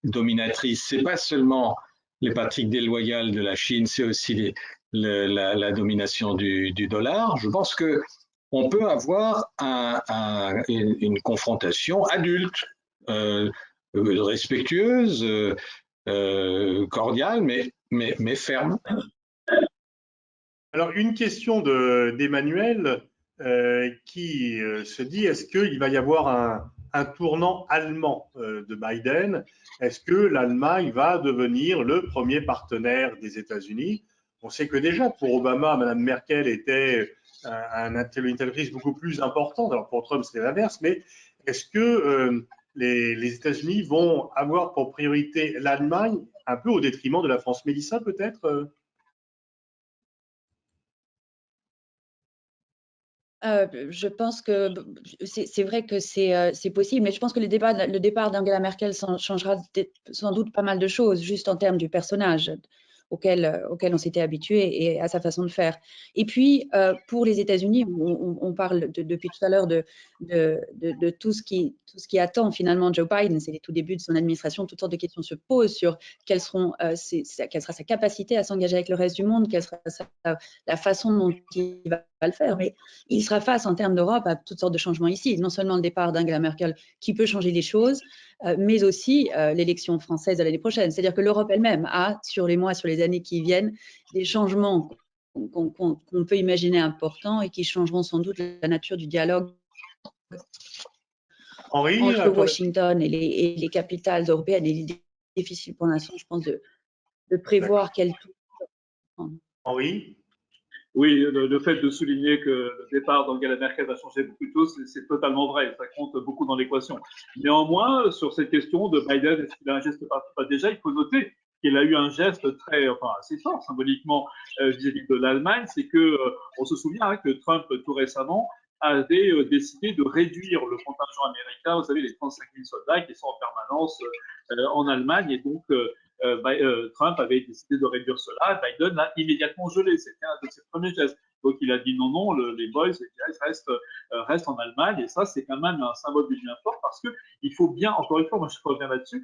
dominatrices, ce n'est pas seulement les pratiques déloyales de la Chine, c'est aussi la domination du dollar. Je pense qu'on peut avoir une confrontation adulte, respectueuse, cordiale, mais ferme. Alors, une question d'Emmanuel qui se dit, est-ce qu'il va y avoir un tournant allemand de Biden? Est-ce que l'Allemagne va devenir le premier partenaire des États-Unis? On sait que déjà, pour Obama, Mme Merkel était une interlocutrice beaucoup plus importante. Alors, pour Trump, c'est l'inverse. Mais est-ce que les États-Unis vont avoir pour priorité l'Allemagne, un peu au détriment de la France? Mélissa, peut-être Je pense que c'est vrai que c'est possible, mais je pense que le départ d'Angela Merkel changera sans doute pas mal de choses, juste en termes du personnage auquel on s'était habitué et à sa façon de faire. Et puis, pour les États-Unis, on parle depuis tout à l'heure de tout ce qui attend finalement Joe Biden. C'est les tout débuts de son administration. Toutes sortes de questions se posent sur quelle sera sa capacité à s'engager avec le reste du monde, quelle sera la façon dont il va le faire. Mais il sera face en termes d'Europe à toutes sortes de changements ici. Non seulement le départ d'Angela Merkel qui peut changer les choses, mais aussi l'élection française de l'année prochaine. C'est-à-dire que l'Europe elle-même a, sur les mois, sur les années qui viennent, des changements qu'on peut imaginer importants et qui changeront sans doute la nature du dialogue entre Washington et les capitales européennes. Il est difficile pour l'instant, je pense, de prévoir quel tour. Henri? Oui, le fait de souligner que le départ d'Angela Merkel va changer beaucoup de choses, c'est totalement vrai. Ça compte beaucoup dans l'équation. Néanmoins, sur cette question de Biden, est-ce qu'il a un geste pas déjà, il faut noter qu'il a eu un geste assez fort symboliquement vis-à-vis de l'Allemagne. C'est que on se souvient que Trump tout récemment avait décidé de réduire le contingent américain. Vous savez, les 35 000 soldats qui sont en permanence en Allemagne, et donc Trump avait décidé de réduire cela. Biden l'a immédiatement gelé. C'était un de ses premiers gestes. Donc il a dit non, les boys restent en Allemagne. Et ça, c'est quand même un symbole du bien fort parce qu'il faut bien, encore une fois, moi je reviens là-dessus,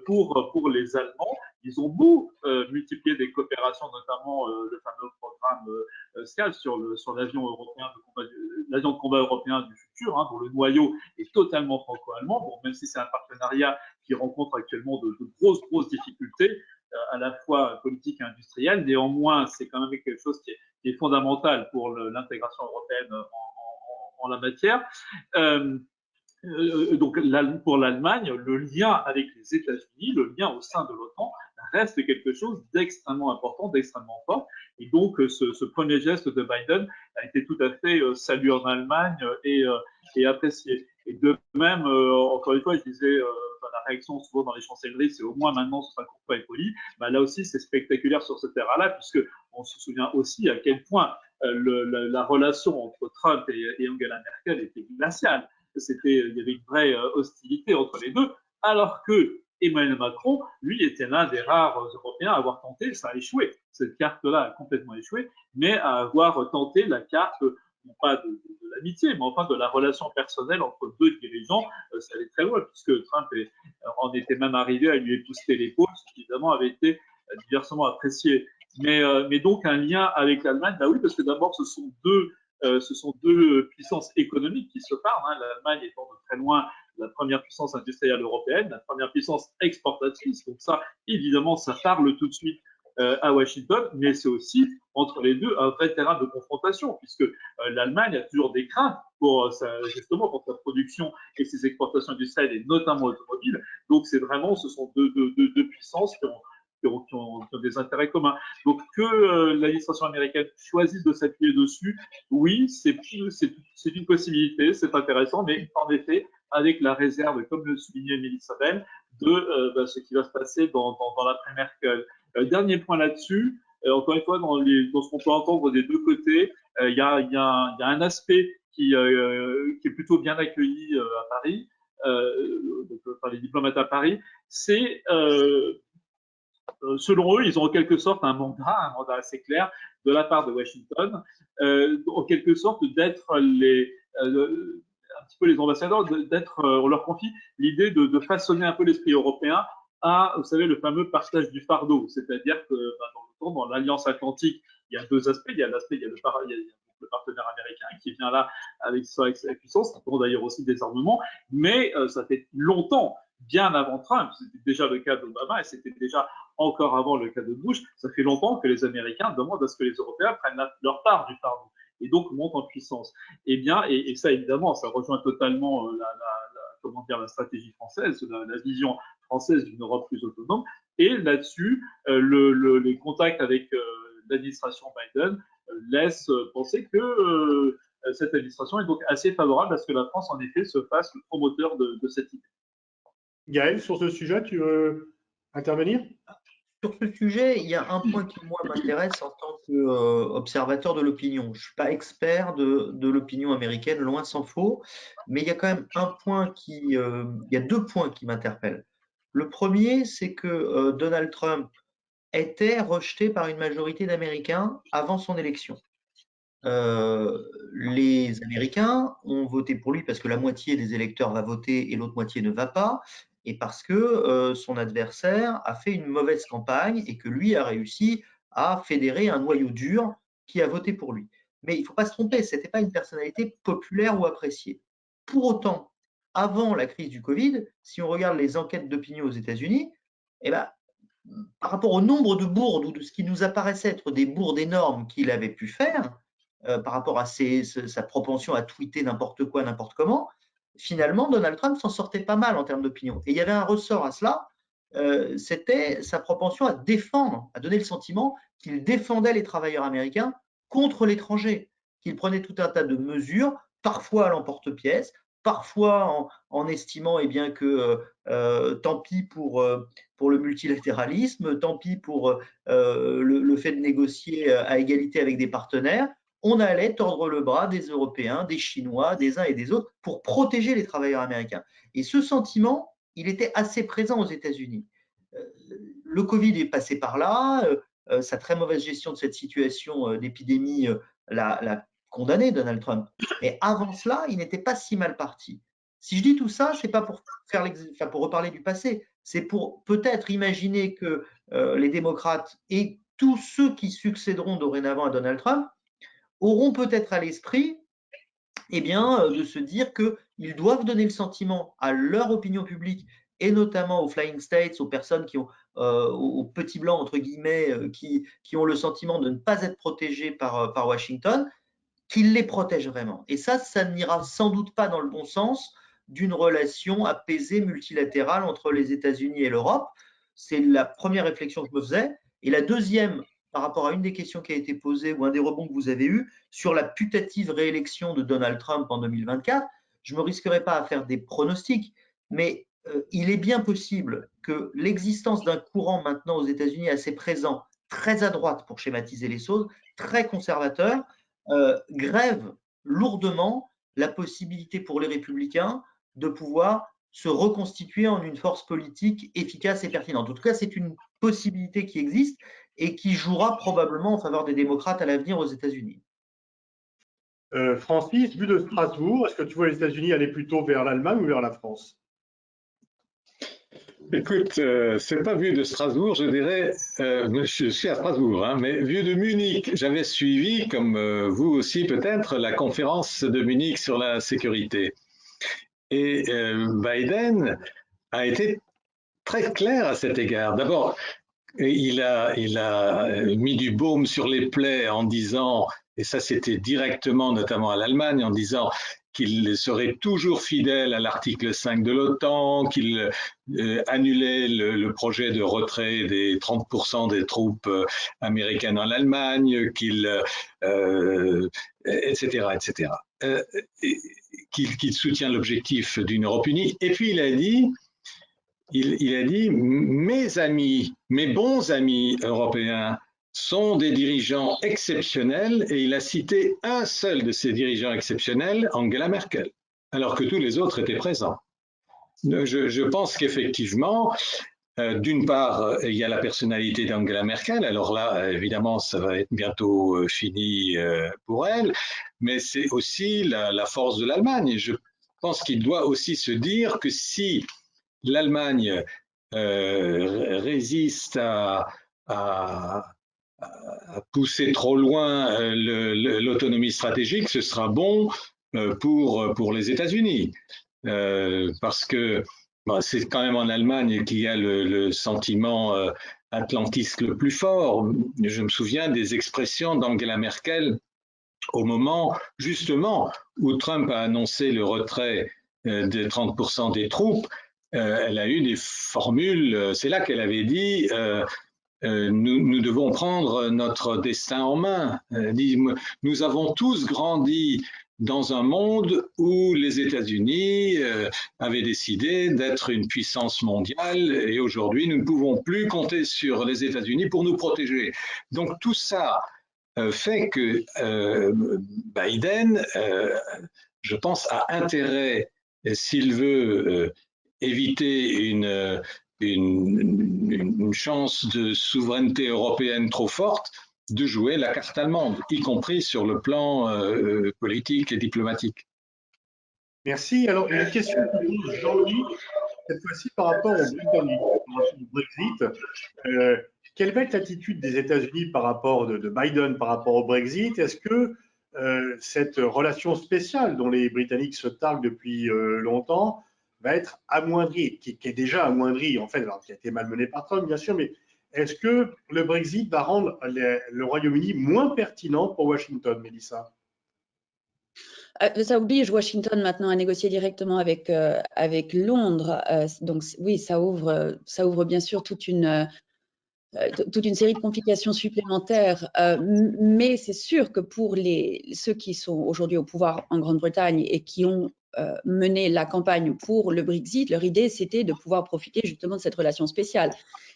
pour les Allemands, ils ont beau multiplier des coopérations, notamment le fameux programme SCAF sur l'avion européen l'avion de combat européen du futur, dont le noyau est totalement franco-allemand, bon, même si c'est un partenariat qui rencontre actuellement de grosses difficultés, à la fois politiques et industrielles. Néanmoins, c'est quand même quelque chose qui est fondamental pour l'intégration européenne en la matière. Donc pour l'Allemagne, le lien avec les États-Unis, le lien au sein de l'OTAN, reste quelque chose d'extrêmement important, d'extrêmement fort. Et donc ce premier geste de Biden a été tout à fait salué en Allemagne et apprécié. Et de même, encore une fois, je disais, la réaction souvent dans les chancelleries, c'est au moins maintenant ce sera courtois et poli. Bah, là aussi, c'est spectaculaire sur ce terrain-là, puisque on se souvient aussi à quel point la relation entre Trump et Angela Merkel était glaciale. Il y avait une vraie hostilité entre les deux, alors que Emmanuel Macron, lui, était l'un des rares Européens à avoir tenté, ça a échoué, cette carte-là a complètement échoué, mais à avoir tenté la carte, non pas de l'amitié, mais enfin de la relation personnelle entre deux dirigeants, ça allait très loin, puisque Trump en était même arrivé à lui épousseter l'épaule, ce qui évidemment avait été diversement apprécié. Mais donc un lien avec l'Allemagne, bah oui, parce que d'abord ce sont deux puissances économiques qui se parlent, hein, l'Allemagne étant de très loin la première puissance industrielle européenne, la première puissance exportatrice. Donc ça, évidemment, ça parle tout de suite à Washington, mais c'est aussi entre les deux un vrai terrain de confrontation, puisque l'Allemagne a toujours des craintes justement pour sa production et ses exportations industrielles, et notamment automobiles. Donc c'est vraiment, ce sont deux puissances qui ont des intérêts communs. Donc que l'administration américaine choisisse de s'appuyer dessus, oui, c'est une possibilité, c'est intéressant, mais en effet, avec la réserve, comme le soulignait Mélissa Bell, de ce qui va se passer dans l'après-Merkel. Dernier point là-dessus, encore une fois, dans ce qu'on peut entendre des deux côtés, il y a un aspect qui est plutôt bien accueilli à Paris, par les diplomates à Paris, c'est selon eux, ils ont en quelque sorte un mandat assez clair de la part de Washington, en quelque sorte d'être un petit peu les ambassadeurs, on leur confie l'idée de façonner un peu l'esprit européen à, vous savez, le fameux partage du fardeau. C'est-à-dire que dans l'Alliance Atlantique, il y a deux aspects. Il y a le partenaire américain qui vient là avec sa puissance, qui d'ailleurs aussi des armements, mais ça fait longtemps, bien avant Trump, c'était déjà le cas d'Obama et c'était déjà encore avant le cas de Bush, ça fait longtemps que les Américains demandent à ce que les Européens prennent leur part du fardeau et donc montent en puissance. Eh bien, et ça évidemment, ça rejoint totalement la stratégie française, la vision française d'une Europe plus autonome. Et là-dessus, les contacts avec l'administration Biden laissent penser que cette administration est donc assez favorable à ce que la France, en effet, se fasse le promoteur de cette idée. Gaël, sur ce sujet, tu veux intervenir? Sur ce sujet, il y a un point qui, moi, m'intéresse en tant qu'observateur de l'opinion. Je ne suis pas expert de l'opinion américaine, loin s'en faut, mais il y a quand même il y a deux points qui m'interpellent. Le premier, c'est que Donald Trump était rejeté par une majorité d'Américains avant son élection. Les Américains ont voté pour lui parce que la moitié des électeurs va voter et l'autre moitié ne va pas, et parce que son adversaire a fait une mauvaise campagne et que lui a réussi à fédérer un noyau dur qui a voté pour lui. Mais il ne faut pas se tromper, ce n'était pas une personnalité populaire ou appréciée. Pour autant, avant la crise du Covid, si on regarde les enquêtes d'opinion aux États-Unis, eh ben, par rapport au nombre de bourdes ou de ce qui nous apparaissait être des bourdes énormes qu'il avait pu faire, par rapport à sa propension à tweeter n'importe quoi, n'importe comment, finalement, Donald Trump s'en sortait pas mal en termes d'opinion. Et il y avait un ressort à cela, c'était sa propension à défendre, à donner le sentiment qu'il défendait les travailleurs américains contre l'étranger, qu'il prenait tout un tas de mesures, parfois à l'emporte-pièce, parfois en estimant bien, que tant pis pour le multilatéralisme, tant pis pour le fait de négocier à égalité avec des partenaires, on allait tordre le bras des Européens, des Chinois, des uns et des autres pour protéger les travailleurs américains. Et ce sentiment, il était assez présent aux États-Unis. Le Covid est passé par là, sa très mauvaise gestion de cette situation d'épidémie l'a condamné, Donald Trump. Mais avant cela, il n'était pas si mal parti. Si je dis tout ça, ce n'est pas pour reparler du passé, c'est pour peut-être imaginer que les démocrates et tous ceux qui succéderont dorénavant à Donald Trump auront peut-être à l'esprit de se dire qu'ils doivent donner le sentiment à leur opinion publique et notamment aux Flying States, aux personnes qui ont, aux petits blancs, entre guillemets, qui ont le sentiment de ne pas être protégés par Washington, qu'ils les protègent vraiment. Et ça n'ira sans doute pas dans le bon sens d'une relation apaisée multilatérale entre les États-Unis et l'Europe. C'est la première réflexion que je me faisais. Et la deuxième, par rapport à une des questions qui a été posée ou un des rebonds que vous avez eu sur la putative réélection de Donald Trump en 2024, je ne me risquerai pas à faire des pronostics, mais il est bien possible que l'existence d'un courant maintenant aux États-Unis assez présent, très à droite pour schématiser les choses, très conservateur, grève lourdement la possibilité pour les républicains de pouvoir se reconstituer en une force politique efficace et pertinente. En tout cas, c'est une possibilité qui existe et qui jouera probablement en faveur des démocrates à l'avenir aux États-Unis. Francis, vu de Strasbourg, est-ce que tu vois les États-Unis aller plutôt vers l'Allemagne ou vers la France? Écoute, c'est pas vu de Strasbourg, je dirais, je suis à Strasbourg, hein, mais vu de Munich, j'avais suivi, comme vous aussi peut-être, la conférence de Munich sur la sécurité. Et Biden a été très clair à cet égard. D'abord, il a mis du baume sur les plaies en disant, et ça c'était directement notamment à l'Allemagne, en disant qu'il serait toujours fidèle à l'article 5 de l'OTAN, qu'il annulait le projet de retrait des 30% des troupes américaines en Allemagne, etc., etc. Qu'il soutient l'objectif d'une Europe unie. Et puis il a dit, mes amis, mes bons amis européens sont des dirigeants exceptionnels, et il a cité un seul de ces dirigeants exceptionnels, Angela Merkel, alors que tous les autres étaient présents. Je pense qu'effectivement, d'une part, il y a la personnalité d'Angela Merkel, alors là, évidemment, ça va être bientôt fini pour elle, mais c'est aussi la force de l'Allemagne. Je pense qu'il doit aussi se dire que si l'Allemagne résiste à pousser trop loin l'autonomie stratégique, ce sera bon pour les États-Unis. Parce que c'est quand même en Allemagne qu'il y a le sentiment atlantiste le plus fort. Je me souviens des expressions d'Angela Merkel au moment, justement, où Trump a annoncé le retrait de 30% des troupes. Elle a eu des formules, c'est là qu'elle avait dit nous devons prendre notre destin en main. Nous avons tous grandi dans un monde où les États-Unis avaient décidé d'être une puissance mondiale, et aujourd'hui nous ne pouvons plus compter sur les États-Unis pour nous protéger. Donc tout ça fait que Biden, je pense, a intérêt, s'il veut éviter une chance de souveraineté européenne trop forte, de jouer la carte allemande, y compris sur le plan politique et diplomatique. Merci. Alors, une question pour Jean-Louis, cette fois-ci par rapport aux Britanniques, par rapport au Brexit. Quelle va être l'attitude des États-Unis par rapport de Biden par rapport au Brexit? Est-ce que cette relation spéciale dont les Britanniques se targuent depuis longtemps va être amoindrie, qui est déjà amoindrie en fait, alors, qui a été malmenée par Trump bien sûr, mais est-ce que le Brexit va rendre le Royaume-Uni moins pertinent pour Washington, Mélissa? Ça oblige Washington maintenant à négocier directement avec Londres. Donc oui, ça ouvre bien sûr toute une série de complications supplémentaires. Mais c'est sûr que pour ceux qui sont aujourd'hui au pouvoir en Grande-Bretagne et qui ont mené la campagne pour le Brexit, leur idée c'était de pouvoir profiter justement de cette relation spéciale.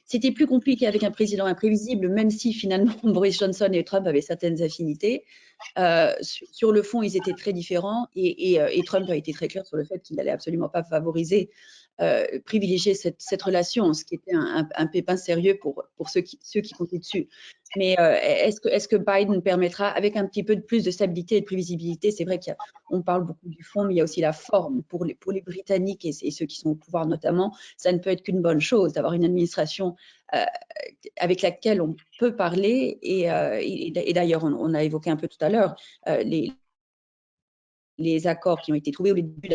C'était plus compliqué avec un président imprévisible, même si finalement Boris Johnson et Trump avaient certaines affinités. Sur le fond, ils étaient très différents, et Trump a été très clair sur le fait qu'il n'allait absolument pas privilégier cette relation, ce qui était un pépin sérieux pour ceux qui comptaient dessus. Mais est-ce que Biden permettra, avec un petit peu de plus de stabilité et de prévisibilité, c'est vrai qu'on parle beaucoup du fond, mais il y a aussi la forme pour les Britanniques et ceux qui sont au pouvoir notamment, ça ne peut être qu'une bonne chose d'avoir une administration avec laquelle on peut parler, et d'ailleurs on a évoqué un peu tout à l'heure les accords qui ont été trouvés au début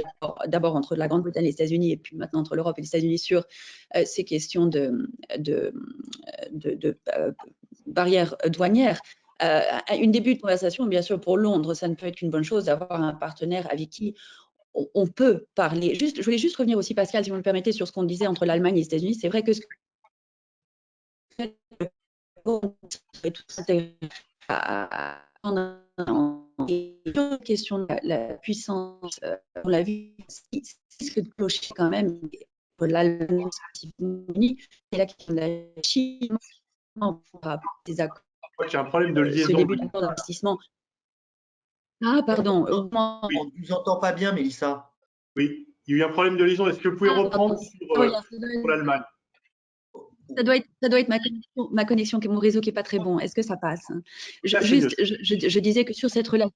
d'abord entre la Grande-Bretagne et les États-Unis, et puis maintenant entre l'Europe et les États-Unis sur ces questions de barrières douanières. Une début de conversation, bien sûr, pour Londres, ça ne peut être qu'une bonne chose d'avoir un partenaire avec qui on peut parler. Je voulais juste revenir aussi, Pascal, si vous me le permettez, sur ce qu'on disait entre l'Allemagne et les États-Unis. C'est vrai que ce que tout à la question de la puissance, on l'a vu, c'est ce que clocher quand même pour l'Allemagne, c'est la question de la Chine, des accords. Il y a un problème de liaison. Ce début d'accord d'investissement. Ah, pardon. On ne vous entend pas bien, Mélissa. Oui, il y a eu un problème de liaison. Est-ce que vous pouvez reprendre sur l'Allemagne? Ça doit être ma connexion, mon réseau qui n'est pas très bon. Est-ce que ça passe? Je disais que sur cette relation,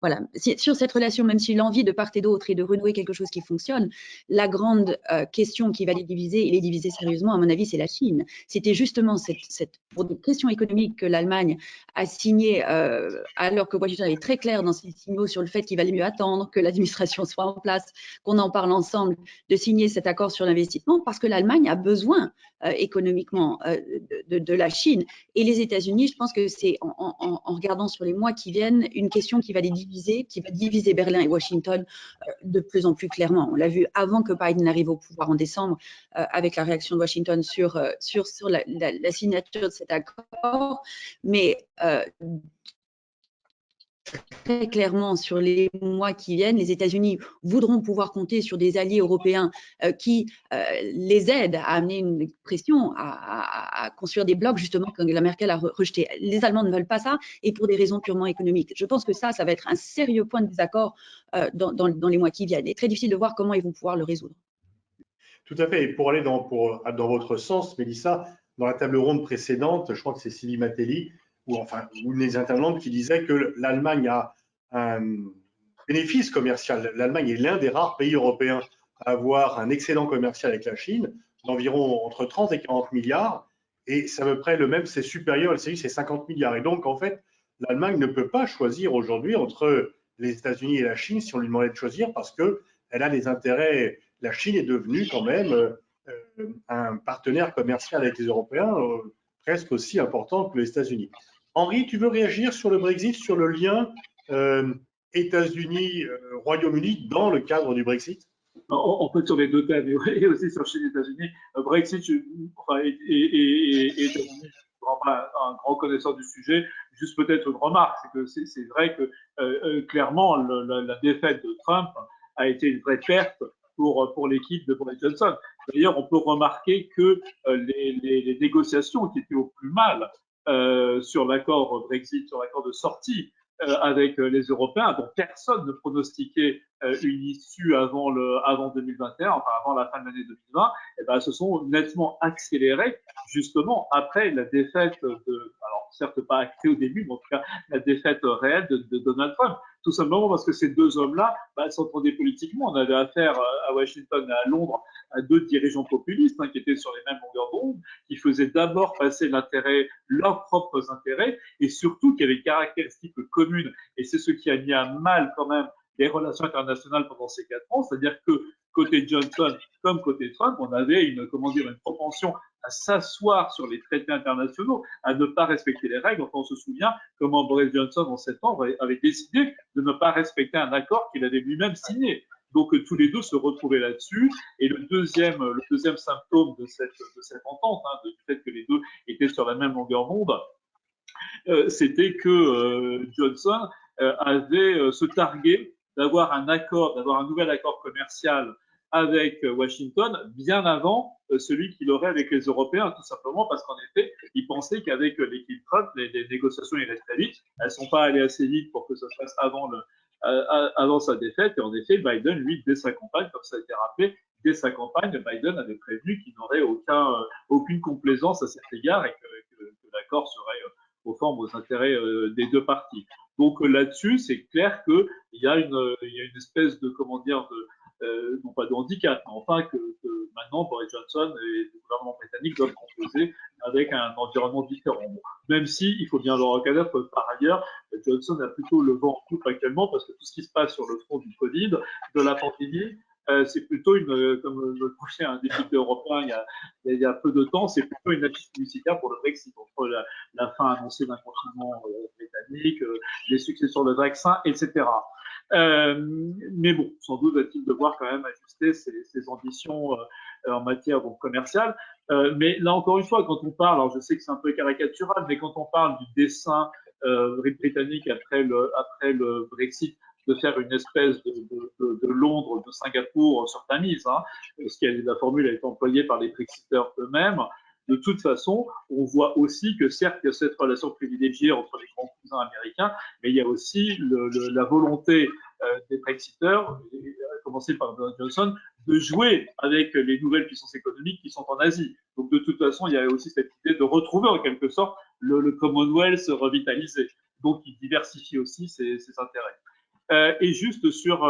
voilà, sur cette relation, même si l'envie de part et d'autre est de renouer quelque chose qui fonctionne, la grande question qui va les diviser, et les diviser sérieusement, à mon avis, c'est la Chine. C'était justement pour des questions économiques que l'Allemagne a signé, alors que Washington est très clair dans ses signaux sur le fait qu'il valait mieux attendre que l'administration soit en place, qu'on en parle ensemble, de signer cet accord sur l'investissement, parce que l'Allemagne a besoin économiquement de la Chine. Et les États-Unis, je pense que c'est en regardant sur les mois qui viennent, une question qui va les diviser, qui va diviser Berlin et Washington de plus en plus clairement. On l'a vu avant que Biden arrive au pouvoir en décembre, avec la réaction de Washington sur la signature de cet accord, mais très clairement, sur les mois qui viennent, les États-Unis voudront pouvoir compter sur des alliés européens qui les aident à amener une pression, à construire des blocs, justement, qu'Angela Merkel a rejeté. Les Allemands ne veulent pas ça, et pour des raisons purement économiques. Je pense que ça va être un sérieux point de désaccord dans les mois qui viennent. Il est très difficile de voir comment ils vont pouvoir le résoudre. Tout à fait. Et pour aller dans votre sens, Mélissa, dans la table ronde précédente, je crois que c'est Sylvie Matelli, ou une des intervenantes qui disait que l'Allemagne a un bénéfice commercial. L'Allemagne est l'un des rares pays européens à avoir un excédent commercial avec la Chine, d'environ entre 30 et 40 milliards, et c'est à peu près le même, c'est supérieur, c'est 50 milliards. Et donc, en fait, l'Allemagne ne peut pas choisir aujourd'hui entre les États-Unis et la Chine si on lui demandait de choisir, parce qu'elle a des intérêts. La Chine est devenue quand même un partenaire commercial avec les Européens presque aussi important que les États-Unis. Henri, tu veux réagir sur le Brexit, sur le lien États-Unis-Royaume-Uni dans le cadre du Brexit? En fait, sur les deux thèmes, et aussi sur Chine et États-Unis, Brexit et États-Unis, je ne suis vraiment pas un grand connaisseur du sujet. Juste peut-être une remarque, c'est que c'est vrai que clairement, la défaite de Trump a été une vraie perte pour l'équipe de Boris Johnson. D'ailleurs, on peut remarquer que les négociations qui étaient au plus mal sur l'accord Brexit, sur l'accord de sortie avec les Européens, dont personne ne pronostiquait une issue avant 2021, enfin avant la fin de l'année 2020, et ben, se sont nettement accélérées justement après la défaite alors certes pas actée au début, mais en tout cas la défaite réelle de Donald Trump. Tout simplement parce que ces deux hommes-là s'entendaient politiquement. On avait affaire à Washington et à Londres à deux dirigeants populistes qui étaient sur les mêmes longueurs d'onde, qui faisaient d'abord passer leurs propres intérêts, et surtout qui avaient des caractéristiques communes. Et c'est ce qui a mis à mal quand même les relations internationales pendant ces 4 ans, c'est-à-dire que côté Johnson comme côté Trump, on avait une propension à s'asseoir sur les traités internationaux, à ne pas respecter les règles. Enfin, on se souvient comment Boris Johnson, en septembre, avait décidé de ne pas respecter un accord qu'il avait lui-même signé. Donc, tous les deux se retrouvaient là-dessus. Et le deuxième symptôme de cette entente, du fait que les deux étaient sur la même longueur d'onde, c'était que Johnson avait se targué d'avoir un nouvel accord commercial avec Washington bien avant celui qu'il aurait avec les Européens, tout simplement parce qu'en effet, il pensait qu'avec l'équipe Trump, les négociations iraient très vite. Elles ne sont pas allées assez vite pour que ça se fasse avant sa défaite. Et en effet, Biden, lui, dès sa campagne, comme ça a été rappelé, dès sa campagne, Biden avait prévenu qu'il n'aurait aucune complaisance à cet égard et que l'accord serait conforme aux intérêts des deux parties. Donc là-dessus, c'est clair qu'il y a une espèce de, non pas de handicap, mais enfin que maintenant Boris Johnson et le gouvernement britannique doivent composer avec un environnement différent. Bon, même si, il faut bien le reconnaître, par ailleurs, Johnson a plutôt le vent en poupe actuellement parce que tout ce qui se passe sur le front du Covid, de la pandémie, c'est plutôt comme le projet un député européen il y a peu de temps, c'est plutôt une affiche publicitaire pour le Brexit, entre la fin annoncée d'un confinement britannique, les succès sur le vaccin, etc. Mais bon, sans doute va-t-il devoir quand même ajuster ses ambitions en matière commerciale. Mais là, encore une fois, quand on parle, alors je sais que c'est un peu caricatural, mais quand on parle du dessein britannique après le Brexit, de faire une espèce de Londres, de Singapour sur Tamise, hein, la formule a été employée par les Brexiteurs eux-mêmes. De toute façon, on voit aussi que certes, il y a cette relation privilégiée entre les grands cousins américains, mais il y a aussi la volonté des Brexiteurs, à commencer par Boris Johnson, de jouer avec les nouvelles puissances économiques qui sont en Asie. Donc de toute façon, il y a aussi cette idée de retrouver en quelque sorte le Commonwealth revitalisé. Donc il diversifie aussi ses intérêts. Et juste sur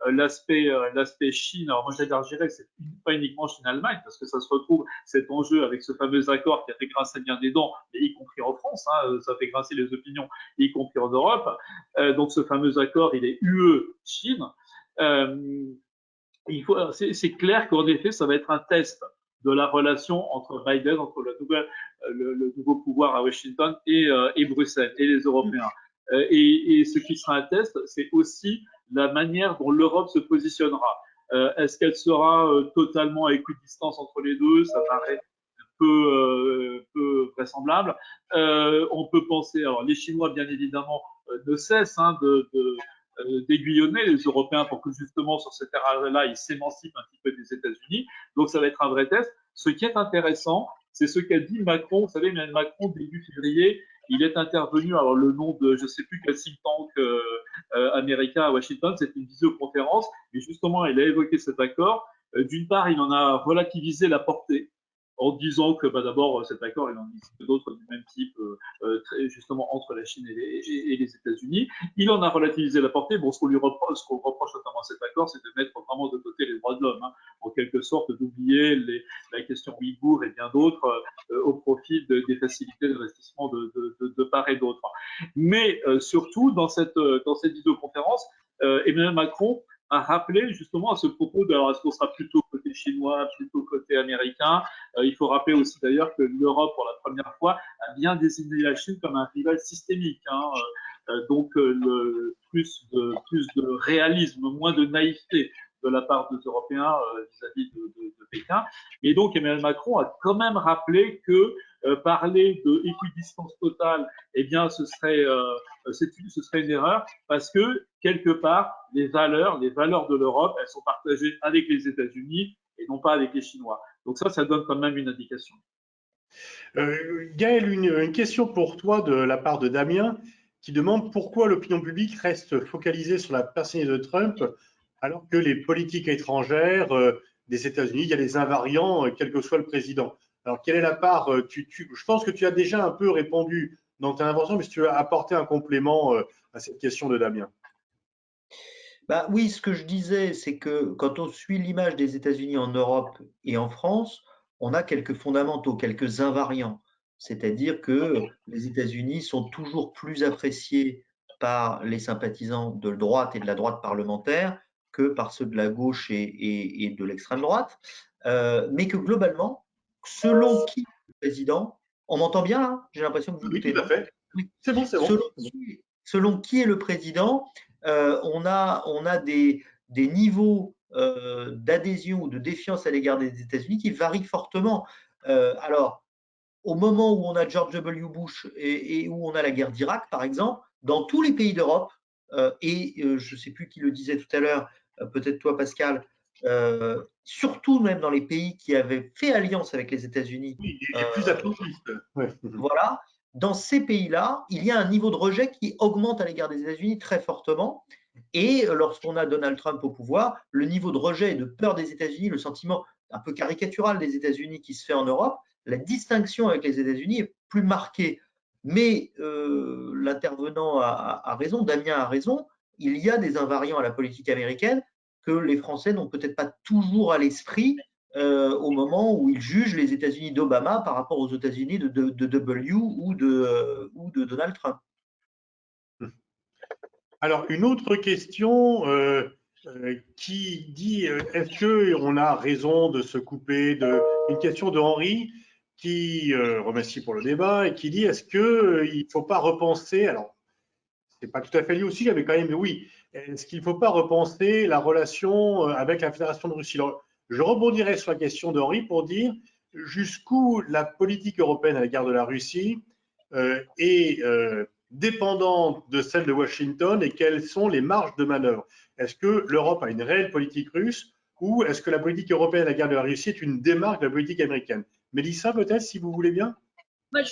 l'aspect Chine, alors moi j'élargirais, c'est pas uniquement Chine-Allemagne, parce que ça se retrouve cet enjeu avec ce fameux accord qui a fait grincer bien des dents, y compris en France, hein, ça fait grincer les opinions, y compris en Europe. Donc ce fameux accord, il est UE-Chine. C'est clair qu'en effet, ça va être un test de la relation entre Biden, entre le nouveau pouvoir à Washington et Bruxelles et les Européens. Et ce qui sera un test, c'est aussi la manière dont l'Europe se positionnera. Est-ce qu'elle sera totalement à équidistance entre les deux? Ça paraît peu vraisemblable. On peut penser, alors les Chinois, bien évidemment, ne cessent d'aiguillonner les Européens pour que justement sur cet terrain-là, ils s'émancipent un petit peu des États-Unis. Donc ça va être un vrai test. Ce qui est intéressant, c'est ce qu'a dit Macron. Vous savez, Macron, début février, il est intervenu, alors le nom de je ne sais plus quel think tank américain à Washington, c'est une visioconférence, et justement, il a évoqué cet accord. D'une part, il en a relativisé la portée, en disant que d'abord cet accord, il en existe d'autres du même type, justement entre la Chine et les États-Unis. Il en a relativisé la portée. Bon, ce qu'on reproche notamment à cet accord, c'est de mettre vraiment de côté les droits de l'homme, hein, en quelque sorte d'oublier la question ouïghour et bien d'autres au profit des facilités d'investissement de part et d'autre. Mais surtout, dans cette visioconférence, Emmanuel Macron a rappelé justement à ce propos de alors est-ce qu'on sera plutôt côté chinois, plutôt côté américain. Il faut rappeler aussi d'ailleurs que l'Europe, pour la première fois, a bien désigné la Chine comme un rival systémique. Hein. Donc plus de réalisme, moins de naïveté de la part des Européens vis-à-vis de Pékin. Et donc Emmanuel Macron a quand même rappelé que parler de équidistance totale, eh bien ce serait une erreur parce que quelque part les valeurs de l'Europe, elles sont partagées avec les États-Unis et non pas avec les Chinois. Donc ça donne quand même une indication. Gaël, une question pour toi de la part de Damien qui demande pourquoi l'opinion publique reste focalisée sur la personnalité de Trump alors que les politiques étrangères des États-Unis, il y a des invariants, quel que soit le président. Alors, quelle est la part je pense que tu as déjà un peu répondu dans ta intervention, mais si tu veux apporter un complément à cette question de Damien. Oui, ce que je disais, c'est que quand on suit l'image des États-Unis en Europe et en France, on a quelques fondamentaux, quelques invariants. C'est-à-dire que les États-Unis sont toujours plus appréciés par les sympathisants de droite et de la droite parlementaire que par ceux de la gauche et de l'extrême droite. Mais que globalement, selon qui est le président, on m'entend bien là? J'ai l'impression que vous Oui, écoutez, tout à fait. C'est bon, c'est bon. Selon qui est le président, on a des niveaux d'adhésion ou de défiance à l'égard des États-Unis qui varient fortement. Alors, au moment où on a George W. Bush et où on a la guerre d'Irak, par exemple, dans tous les pays d'Europe, je ne sais plus qui le disait tout à l'heure, peut-être toi Pascal, surtout même dans les pays qui avaient fait alliance avec les États-Unis. Oui, il est plus atlantiste. Ouais. Voilà. Dans ces pays-là, il y a un niveau de rejet qui augmente à l'égard des États-Unis très fortement. Et lorsqu'on a Donald Trump au pouvoir, le niveau de rejet et de peur des États-Unis, le sentiment un peu caricatural des États-Unis qui se fait en Europe, la distinction avec les États-Unis est plus marquée. Mais l'intervenant a raison, Damien a raison, il y a des invariants à la politique américaine que les Français n'ont peut-être pas toujours à l'esprit au moment où ils jugent les États-Unis d'Obama par rapport aux États-Unis de W ou de Donald Trump. Alors, une autre question qui dit est-ce qu'on a raison de se couper une question de Henri qui remercie pour le débat et qui dit est-ce qu'il ne faut pas repenser, alors c'est pas tout à fait lié au sujet, mais quand même, oui. Est-ce qu'il ne faut pas repenser la relation avec la Fédération de Russie? Alors, je rebondirai sur la question d'Henri pour dire jusqu'où la politique européenne à l'égard de la Russie est dépendante de celle de Washington et quelles sont les marges de manœuvre. Est-ce que l'Europe a une réelle politique russe ou est-ce que la politique européenne à l'égard de la Russie est une démarque de la politique américaine? Mélissa, peut-être, si vous voulez bien. Moi,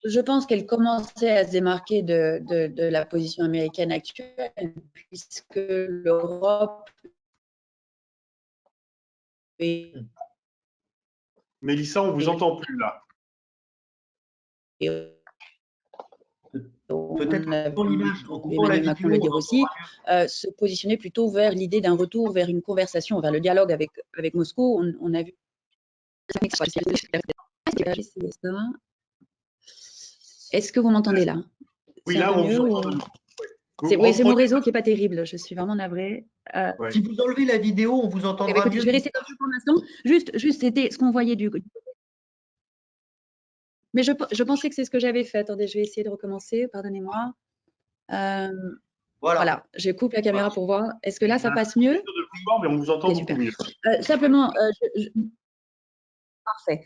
je pense qu'elle commençait à se démarquer de la position américaine actuelle, puisque l'Europe est… Mélissa, on ne vous entend plus là. Peut-être pour l'image, en coupant la Emmanuel Macron l'a vidéo, dit aussi, se positionner plutôt vers l'idée d'un retour vers une conversation, vers le dialogue avec Moscou. On a vu. Est-ce que vous m'entendez là? Oui, là, on vous entend. C'est mon réseau qui n'est pas terrible. Je suis vraiment navrée. Ouais. Si vous enlevez la vidéo, on vous entendra mieux. Je vais rester comme ça pour l'instant. Juste, c'était ce qu'on voyait du… Mais je pensais que c'est ce que j'avais fait. Attendez, je vais essayer de recommencer. Pardonnez-moi. Voilà, je coupe la caméra pour voir. Est-ce que là, ça passe mieux? Mais on vous entend beaucoup mieux. Simplement, parfait.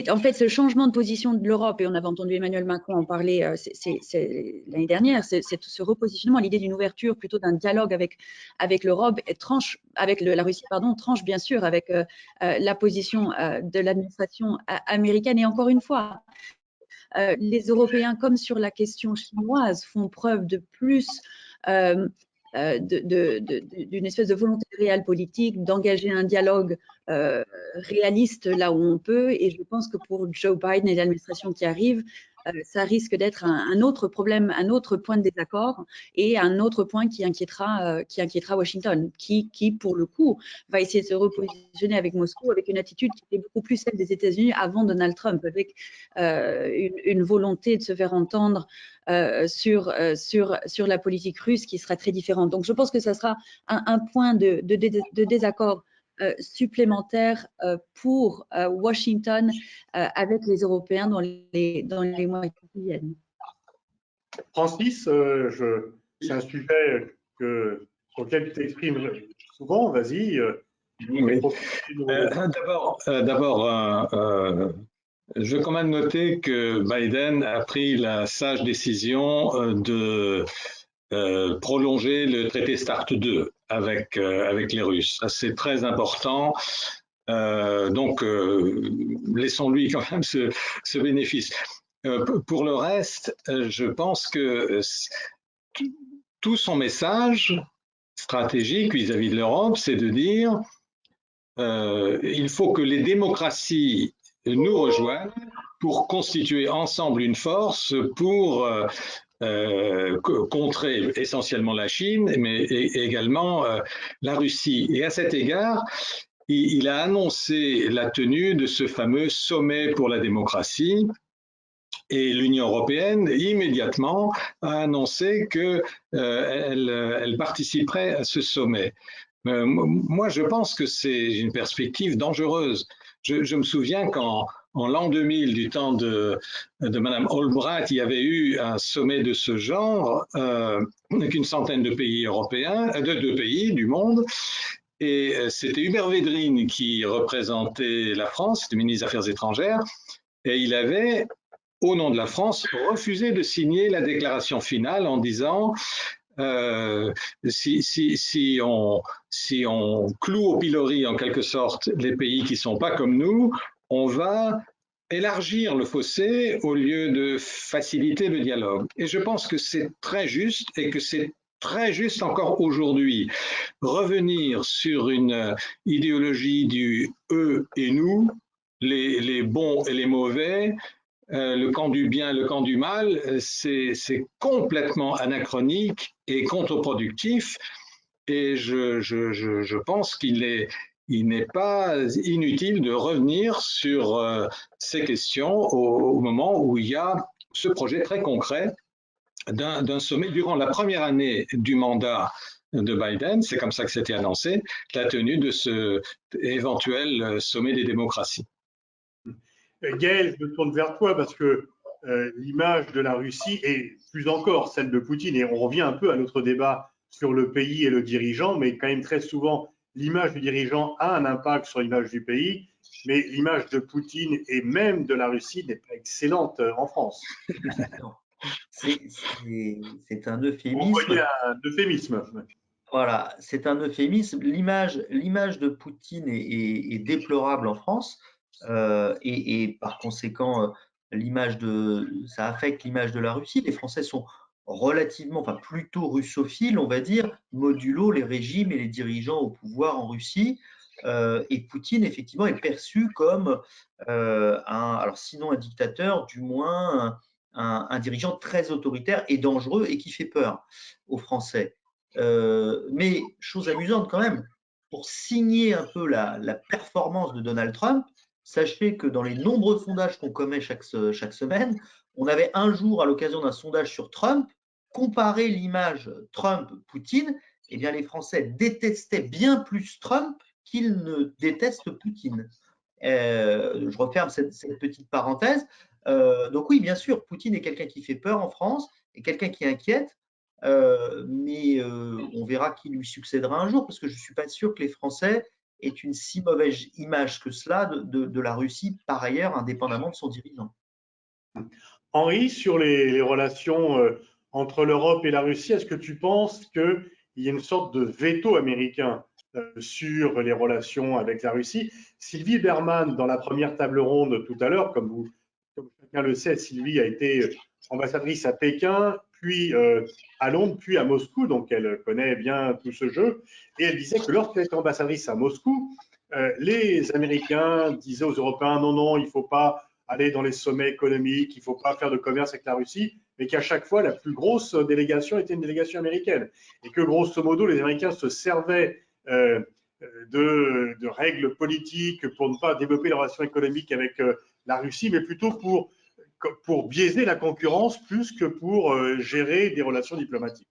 En fait, ce changement de position de l'Europe, et on avait entendu Emmanuel Macron en parler l'année dernière, c'est ce repositionnement, l'idée d'une ouverture, plutôt d'un dialogue avec l'Europe, avec la Russie, pardon, tranche bien sûr avec la position de l'administration américaine. Et encore une fois, les Européens, comme sur la question chinoise, font preuve de plus d'une espèce de volonté réelle politique, d'engager un dialogue réaliste là où on peut. Et je pense que pour Joe Biden et l'administration qui arrive, ça risque d'être un autre problème, un autre point de désaccord et un autre point qui inquiétera Washington, qui pour le coup va essayer de se repositionner avec Moscou avec une attitude qui était beaucoup plus celle des États-Unis avant Donald Trump, avec une volonté de se faire entendre sur la politique russe qui sera très différente. Donc je pense que ça sera un point de désaccord supplémentaire pour Washington avec les Européens dans les mois qui viennent. Francis, c'est un sujet sur lequel tu t'exprimes souvent. Vas-y. Oui. D'abord, je veux quand même noter que Biden a pris la sage décision de prolonger le traité START 2 avec les Russes. C'est très important. Donc, laissons-lui quand même ce bénéfice. Pour le reste, je pense que tout son message stratégique vis-à-vis de l'Europe, c'est de dire il faut que les démocraties nous rejoignent pour constituer ensemble une force pour contrer essentiellement la Chine, mais également la Russie. Et à cet égard, il a annoncé la tenue de ce fameux sommet pour la démocratie. Et l'Union européenne, immédiatement, a annoncé qu'elle participerait à ce sommet. Moi, je pense que c'est une perspective dangereuse. Je me souviens qu'en l'an 2000, du temps de Madame Albright, il y avait eu un sommet de ce genre avec une centaine de pays européens, de pays du monde. Et c'était Hubert Védrine qui représentait la France, le ministre des Affaires étrangères, et il avait, au nom de la France, refusé de signer la déclaration finale en disant si on cloue au pilori en quelque sorte les pays qui ne sont pas comme nous, on va élargir le fossé au lieu de faciliter le dialogue. Et je pense que c'est très juste et que c'est très juste encore aujourd'hui. Revenir sur une idéologie du eux et nous, les bons et les mauvais, le camp du bien, le camp du mal, c'est complètement anachronique et contre-productif. Et je pense qu'il n'est pas inutile de revenir sur ces questions au moment où il y a ce projet très concret d'un sommet durant la première année du mandat de Biden, c'est comme ça que c'était annoncé, la tenue de ce éventuel sommet des démocraties. Gaël, je me tourne vers toi parce que l'image de la Russie et plus encore celle de Poutine, et on revient un peu à notre débat sur le pays et le dirigeant, mais quand même très souvent, l'image du dirigeant a un impact sur l'image du pays, mais l'image de Poutine et même de la Russie n'est pas excellente en France. C'est un Vous euphémisme. voyez un euphémisme. Voilà, c'est un euphémisme. L'image de Poutine est déplorable en France et par conséquent, ça affecte l'image de la Russie. Les Français sont relativement, enfin plutôt russophiles, on va dire, modulo les régimes et les dirigeants au pouvoir en Russie. Et Poutine, effectivement, est perçu comme alors sinon un dictateur, du moins un dirigeant très autoritaire et dangereux et qui fait peur aux Français. Mais chose amusante quand même, pour signer un peu la performance de Donald Trump, sachez que dans les nombreux sondages qu'on commet chaque semaine, on avait un jour, à l'occasion d'un sondage sur Trump, comparé l'image Trump-Poutine, eh bien les Français détestaient bien plus Trump qu'ils ne détestent Poutine. Je referme cette petite parenthèse. Donc oui, bien sûr, Poutine est quelqu'un qui fait peur en France et quelqu'un qui inquiète. Mais on verra qui lui succédera un jour, parce que je ne suis pas sûr que les Français aient une si mauvaise image que cela de la Russie, par ailleurs, indépendamment de son dirigeant. Henri, sur les relations entre l'Europe et la Russie, est-ce que tu penses qu'il y a une sorte de veto américain sur les relations avec la Russie? Sylvie Berman, dans la première table ronde tout à l'heure, comme chacun le sait, Sylvie a été ambassadrice à Pékin, puis à Londres, puis à Moscou, donc elle connaît bien tout ce jeu. Et elle disait que lorsqu'elle était ambassadrice à Moscou, les Américains disaient aux Européens non, non, il ne faut pas aller dans les sommets économiques, il ne faut pas faire de commerce avec la Russie, mais qu'à chaque fois, la plus grosse délégation était une délégation américaine. Et que grosso modo, les Américains se servaient de règles politiques pour ne pas développer les relations économiques avec la Russie, mais plutôt pour biaiser la concurrence plus que pour gérer des relations diplomatiques.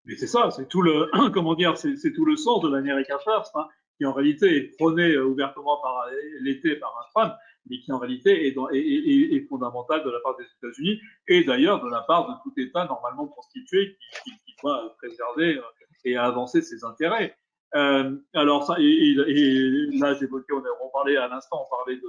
Mais c'est ça, c'est tout le, comment dire, c'est tout le sens de l'America First, hein, qui en réalité est prôné ouvertement par l'été par un Trump, mais qui en réalité est fondamental de la part des États-Unis et d'ailleurs de la part de tout État normalement constitué qui doit préserver et avancer ses intérêts. Alors ça, et là j'évoquais, on parlait à l'instant, on parlait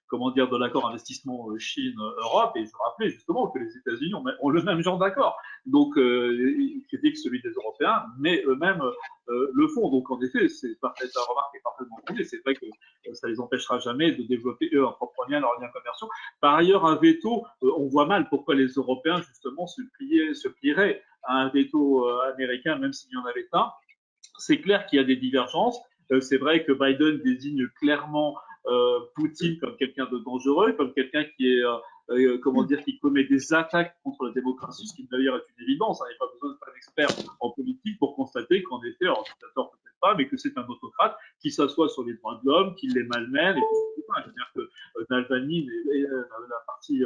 comment dire, de l'accord investissement Chine-Europe, et je rappelais justement que les États-Unis ont le même genre d'accord. Donc, ils critiquent celui des Européens, mais eux-mêmes le font. Donc, en effet, ta remarque est parfaitement fondée. C'est vrai que ça les empêchera jamais de développer eux en propre lien leurs liens commerciaux. Par ailleurs, un veto, on voit mal pourquoi les Européens justement se plieraient à un veto américain, même s'il y en avait un. C'est clair qu'il y a des divergences. C'est vrai que Biden désigne clairement Poutine comme quelqu'un de dangereux, comme quelqu'un qui est, comment dire, qui commet des attaques contre la démocratie, ce qui d'ailleurs est une évidence. Il n'y a pas besoin d'être un expert en politique pour constater qu'en effet, alors dictateur peut-être pas, mais que c'est un autocrate qui s'assoit sur les droits de l'homme, qui les malmène et tout ça. C'est-à-dire que Navalny est la partie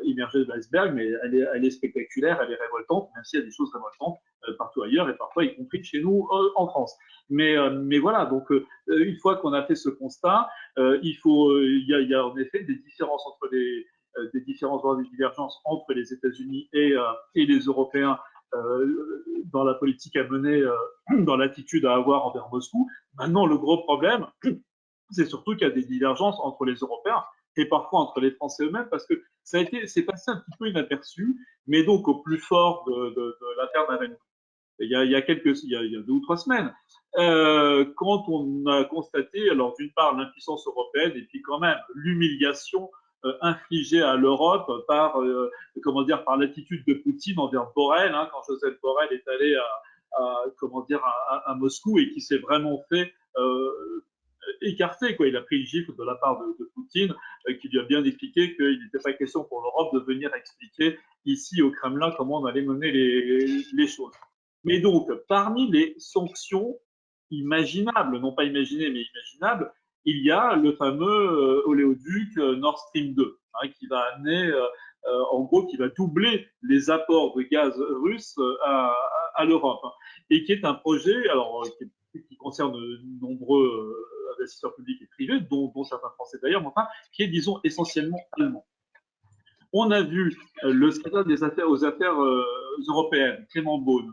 immergée de l'iceberg, mais elle est spectaculaire, elle est révoltante, même s'il y a des choses révoltantes partout ailleurs et parfois y compris chez nous en France. Mais voilà, donc une fois qu'on a fait ce constat, il y a en effet des différences entre des différences, voire des divergences entre les États-Unis et les Européens dans la politique à mener, dans l'attitude à avoir envers Moscou. Maintenant, le gros problème, c'est surtout qu'il y a des divergences entre les Européens et parfois entre les Français eux-mêmes, parce que c'est passé un petit peu inaperçu, mais donc au plus fort de l'affaire Navalny. Il y a 2 ou 3 semaines, quand on a constaté, alors d'une part l'impuissance européenne et puis quand même l'humiliation infligée à l'Europe par, comment dire, par l'attitude de Poutine envers Borrell, hein, quand Joseph Borrell est allé comment dire, à Moscou et qui s'est vraiment fait écarté, quoi. Il a pris le gifle de la part de Poutine, qui lui a bien expliqué qu'il n'était pas question pour l'Europe de venir expliquer ici au Kremlin comment on allait mener les choses. Mais donc, parmi les sanctions imaginables, non pas imaginées, mais imaginables, il y a le fameux oléoduc Nord Stream 2, hein, qui va amener, en gros, qui va doubler les apports de gaz russe à l'Europe, hein, et qui est un projet, alors, qui concerne de nombreux investisseurs publics et privés, dont certains Français d'ailleurs, mais enfin, qui est, disons, essentiellement allemand. On a vu le secrétaire des affaires aux affaires européennes, Clément Beaune,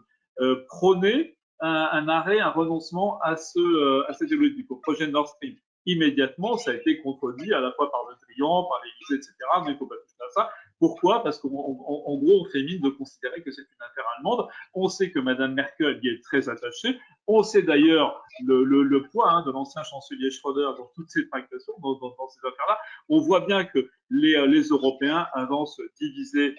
prôner un arrêt, un renoncement à cette géopolitique, au projet Nord Stream. Immédiatement, ça a été contredit à la fois par Le Drian, par l'Élysée, etc. Mais il ne faut pas toucher à ça. Pourquoi? Parce qu'en gros, on fait mine de considérer que c'est une affaire allemande. On sait que Mme Merkel y est très attachée. On sait d'ailleurs le poids de l'ancien chancelier Schröder dans toutes ces tractations, dans ces affaires-là. On voit bien que les Européens avancent divisés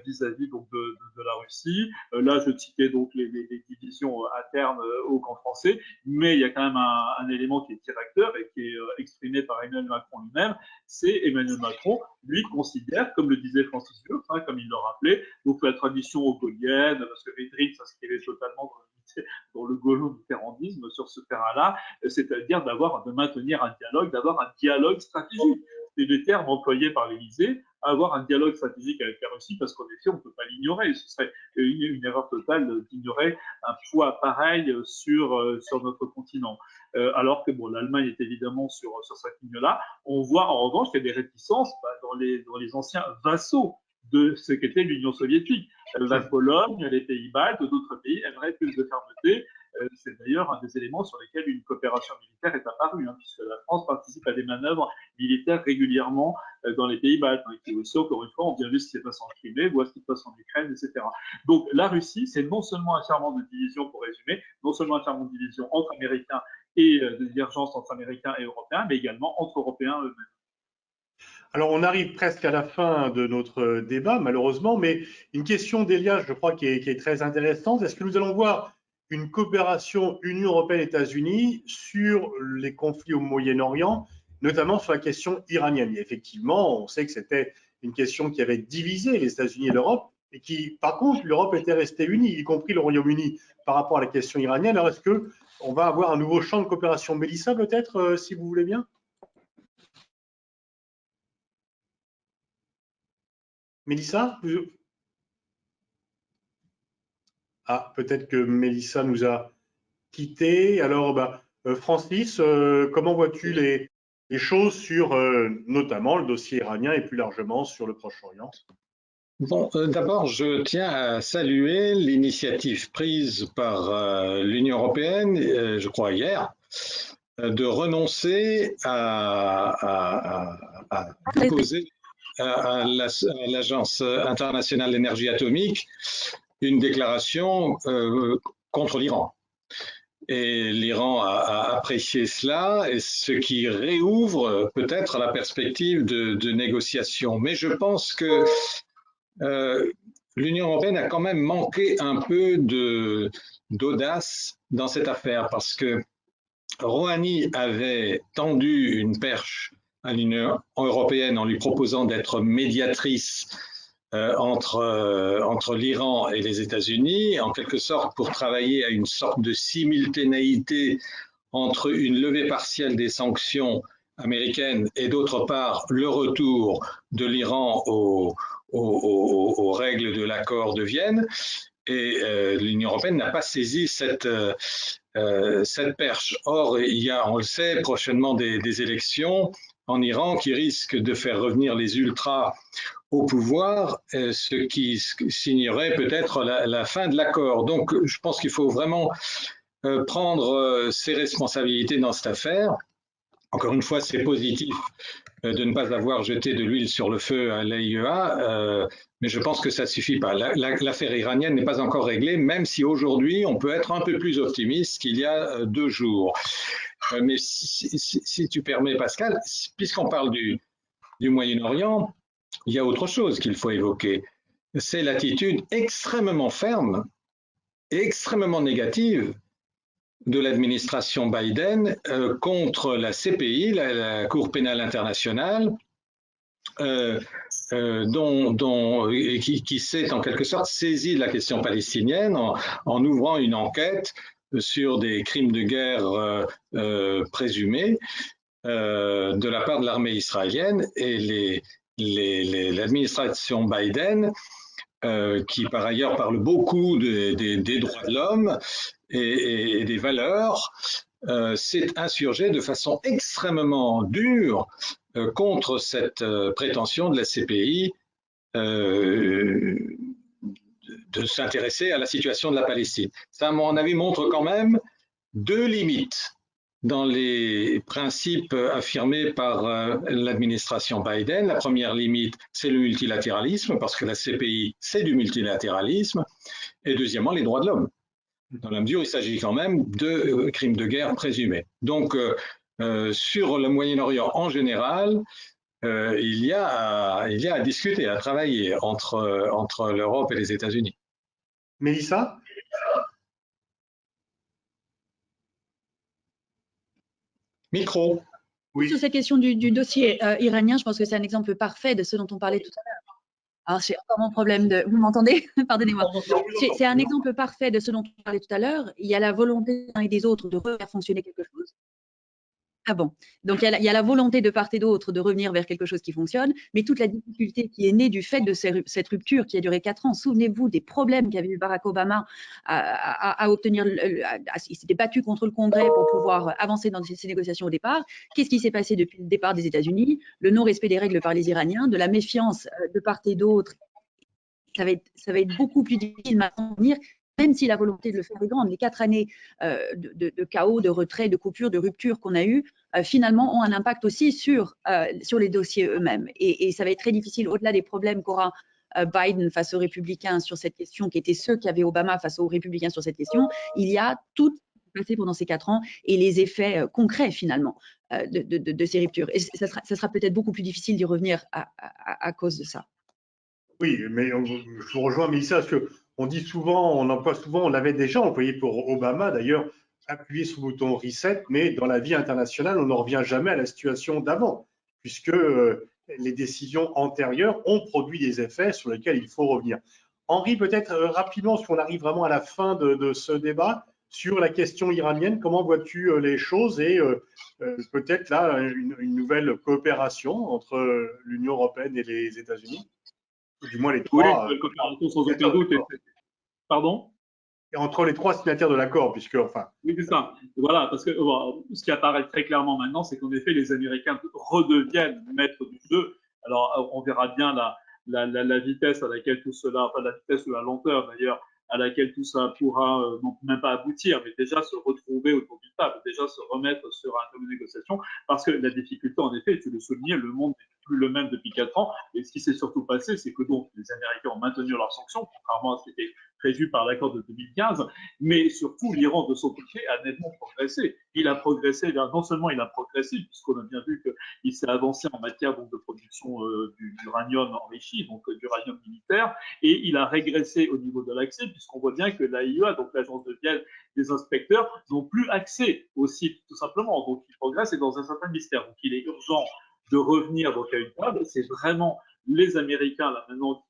vis-à-vis donc de la Russie. Là, je citais donc les divisions internes au camp français, mais il y a quand même un élément qui est directeur et qui est exprimé par Emmanuel Macron lui-même, c'est Emmanuel Macron, lui, considère, comme le disait Francis Wurth, comme il le rappelait, donc la tradition gaulienne, parce que Védrine s'inscrivait totalement dans le gaulo-mitterrandisme sur ce terrain-là, c'est-à-dire de maintenir un dialogue, d'avoir un dialogue stratégique. C'est le terme employé par l'Élysée, avoir un dialogue stratégique avec la Russie, parce qu'en effet, on ne peut pas l'ignorer. Ce serait une erreur totale d'ignorer un poids pareil sur notre continent. Alors que bon, l'Allemagne est évidemment sur cette ligne-là. On voit en revanche qu'il y a des réticences dans les anciens vassaux de ce qu'était l'Union soviétique. La Pologne, les Pays-Baltes, d'autres pays aimeraient plus de fermeté. C'est d'ailleurs un des éléments sur lesquels une coopération militaire est apparue, puisque la France participe à des manœuvres militaires régulièrement dans les Pays-Baltes. Et aussi, encore une fois, on vient vu ce qui se passe en Crimée, voit ce qui se passe en Ukraine, etc. Donc la Russie, c'est non seulement un serment de division, pour résumer, non seulement un serment de division entre Américains et de divergence entre Américains et Européens, mais également entre Européens eux-mêmes. Alors, on arrive presque à la fin de notre débat, malheureusement, mais une question d'Elias, je crois, qui est très intéressante. Est-ce que nous allons voir une coopération Union européenne-États-Unis sur les conflits au Moyen-Orient, notamment sur la question iranienne? Et effectivement, on sait que c'était une question qui avait divisé les États-Unis et l'Europe, et qui, par contre, l'Europe était restée unie, y compris le Royaume-Uni, par rapport à la question iranienne. Alors, est-ce qu'on va avoir un nouveau champ de coopération? Mélissa, peut-être, si vous voulez bien? Mélissa, peut-être que Mélissa nous a quittés. Alors, Francis, comment vois-tu les choses sur notamment le dossier iranien et plus largement sur le Proche-Orient? Bon, d'abord, je tiens à saluer l'initiative prise par l'Union européenne, je crois hier, de renoncer à déposer à l'Agence internationale d'énergie atomique une déclaration contre l'Iran. Et l'Iran a apprécié cela, et ce qui réouvre peut-être la perspective de négociation. Mais je pense que l'Union européenne a quand même manqué un peu d'audace dans cette affaire, parce que Rouhani avait tendu une perche à l'Union européenne en lui proposant d'être médiatrice entre l'Iran et les États-Unis, en quelque sorte pour travailler à une sorte de simultanéité entre une levée partielle des sanctions américaines et d'autre part le retour de l'Iran aux règles de l'accord de Vienne. Et l'Union européenne n'a pas saisi cette perche. Or, il y a, on le sait, prochainement des élections en Iran qui risquent de faire revenir les ultras au pouvoir, ce qui signerait peut-être la fin de l'accord. Donc, je pense qu'il faut vraiment prendre ses responsabilités dans cette affaire. Encore une fois, c'est positif de ne pas avoir jeté de l'huile sur le feu à l'AIEA, mais je pense que ça ne suffit pas. L'affaire iranienne n'est pas encore réglée, même si aujourd'hui, on peut être un peu plus optimiste qu'il y a 2 jours. Mais si tu permets, Pascal, puisqu'on parle du Moyen-Orient, il y a autre chose qu'il faut évoquer. C'est l'attitude extrêmement ferme et extrêmement négative de l'administration Biden contre la CPI, la Cour pénale internationale, qui s'est en quelque sorte saisi de la question palestinienne en ouvrant une enquête sur des crimes de guerre présumés de la part de l'armée israélienne, et l'administration Biden, qui par ailleurs parle beaucoup des droits de l'homme et des valeurs, s'est insurgée de façon extrêmement dure contre cette prétention de la CPI de s'intéresser à la situation de la Palestine. Ça, à mon avis, montre quand même deux limites dans les principes affirmés par l'administration Biden. La première limite, c'est le multilatéralisme, parce que la CPI, c'est du multilatéralisme. Et deuxièmement, les droits de l'homme, dans la mesure où il s'agit quand même de crimes de guerre présumés. Donc, sur le Moyen-Orient en général, il y a à discuter, à travailler entre l'Europe et les États-Unis. Mélissa? Micro. Oui. Sur cette question du dossier iranien, je pense que c'est un exemple parfait de ce dont on parlait tout à l'heure. Alors, c'est encore mon problème de… Vous m'entendez? Pardonnez-moi. C'est un exemple parfait de ce dont on parlait tout à l'heure. Il y a la volonté des uns et des autres de refaire fonctionner quelque chose. Ah bon, donc il y a la volonté de part et d'autre de revenir vers quelque chose qui fonctionne, mais toute la difficulté qui est née du fait de cette rupture qui a duré 4 ans. Souvenez-vous des problèmes qu'avait eu Barack Obama à obtenir, il s'était battu contre le Congrès pour pouvoir avancer dans ces négociations au départ. Qu'est-ce qui s'est passé depuis le départ des États-Unis? Le non-respect des règles par les Iraniens, de la méfiance de part et d'autre. Ça va être beaucoup plus difficile maintenant de venir, même si la volonté de le faire est grande. Les 4 années de chaos, de retrait, de coupure, de rupture qu'on a eues, finalement, ont un impact aussi sur les dossiers eux-mêmes. Et ça va être très difficile, au-delà des problèmes qu'aura Biden face aux républicains sur cette question, qui étaient ceux qu'avait Obama face aux républicains sur cette question. Il y a tout passé pendant ces 4 ans et les effets concrets, finalement, de ces ruptures. Et ça sera peut-être beaucoup plus difficile d'y revenir à cause de ça. Oui, mais je vous rejoins, Mélissa, parce qu'on dit souvent, on emploie souvent, on l'avait déjà employé pour Obama, d'ailleurs, appuyer sur le bouton reset, mais dans la vie internationale, on ne revient jamais à la situation d'avant, puisque les décisions antérieures ont produit des effets sur lesquels il faut revenir. Henri, peut-être rapidement, parce qu'on arrive vraiment à la fin de ce débat, sur la question iranienne, comment vois-tu les choses et peut-être là une nouvelle coopération entre l'Union européenne et les États-Unis? Du moins les trois. Oui, coopération sans aucun doute. Pardon? Et entre les 3 signataires de l'accord, puisque enfin. Oui, c'est ça. Voilà, parce que ce qui apparaît très clairement maintenant, c'est qu'en effet, les Américains redeviennent maîtres du jeu. Alors, on verra bien la vitesse à laquelle tout cela, enfin la vitesse ou la lenteur d'ailleurs, à laquelle tout ça pourra non même pas aboutir, mais déjà se retrouver autour d'une table, déjà se remettre sur un table de négociation, parce que la difficulté, en effet, tu le soulignais, le monde n'est plus le même depuis 4 ans, et ce qui s'est surtout passé, c'est que donc les Américains ont maintenu leurs sanctions, contrairement à ce qui était prévu par l'accord de 2015, mais surtout l'Iran de son côté a nettement progressé. Il a progressé, non seulement il a progressé, puisqu'on a bien vu qu'il s'est avancé en matière donc, de production d'uranium enrichi, donc d'uranium militaire, et il a régressé au niveau de l'accès, puisqu'on voit bien que l'AIEA, donc l'agence de Vienne des inspecteurs, n'ont plus accès au site, tout simplement. Donc il progresse et dans un certain mystère. Donc il est urgent de revenir donc, à une table. C'est vraiment les Américains là maintenant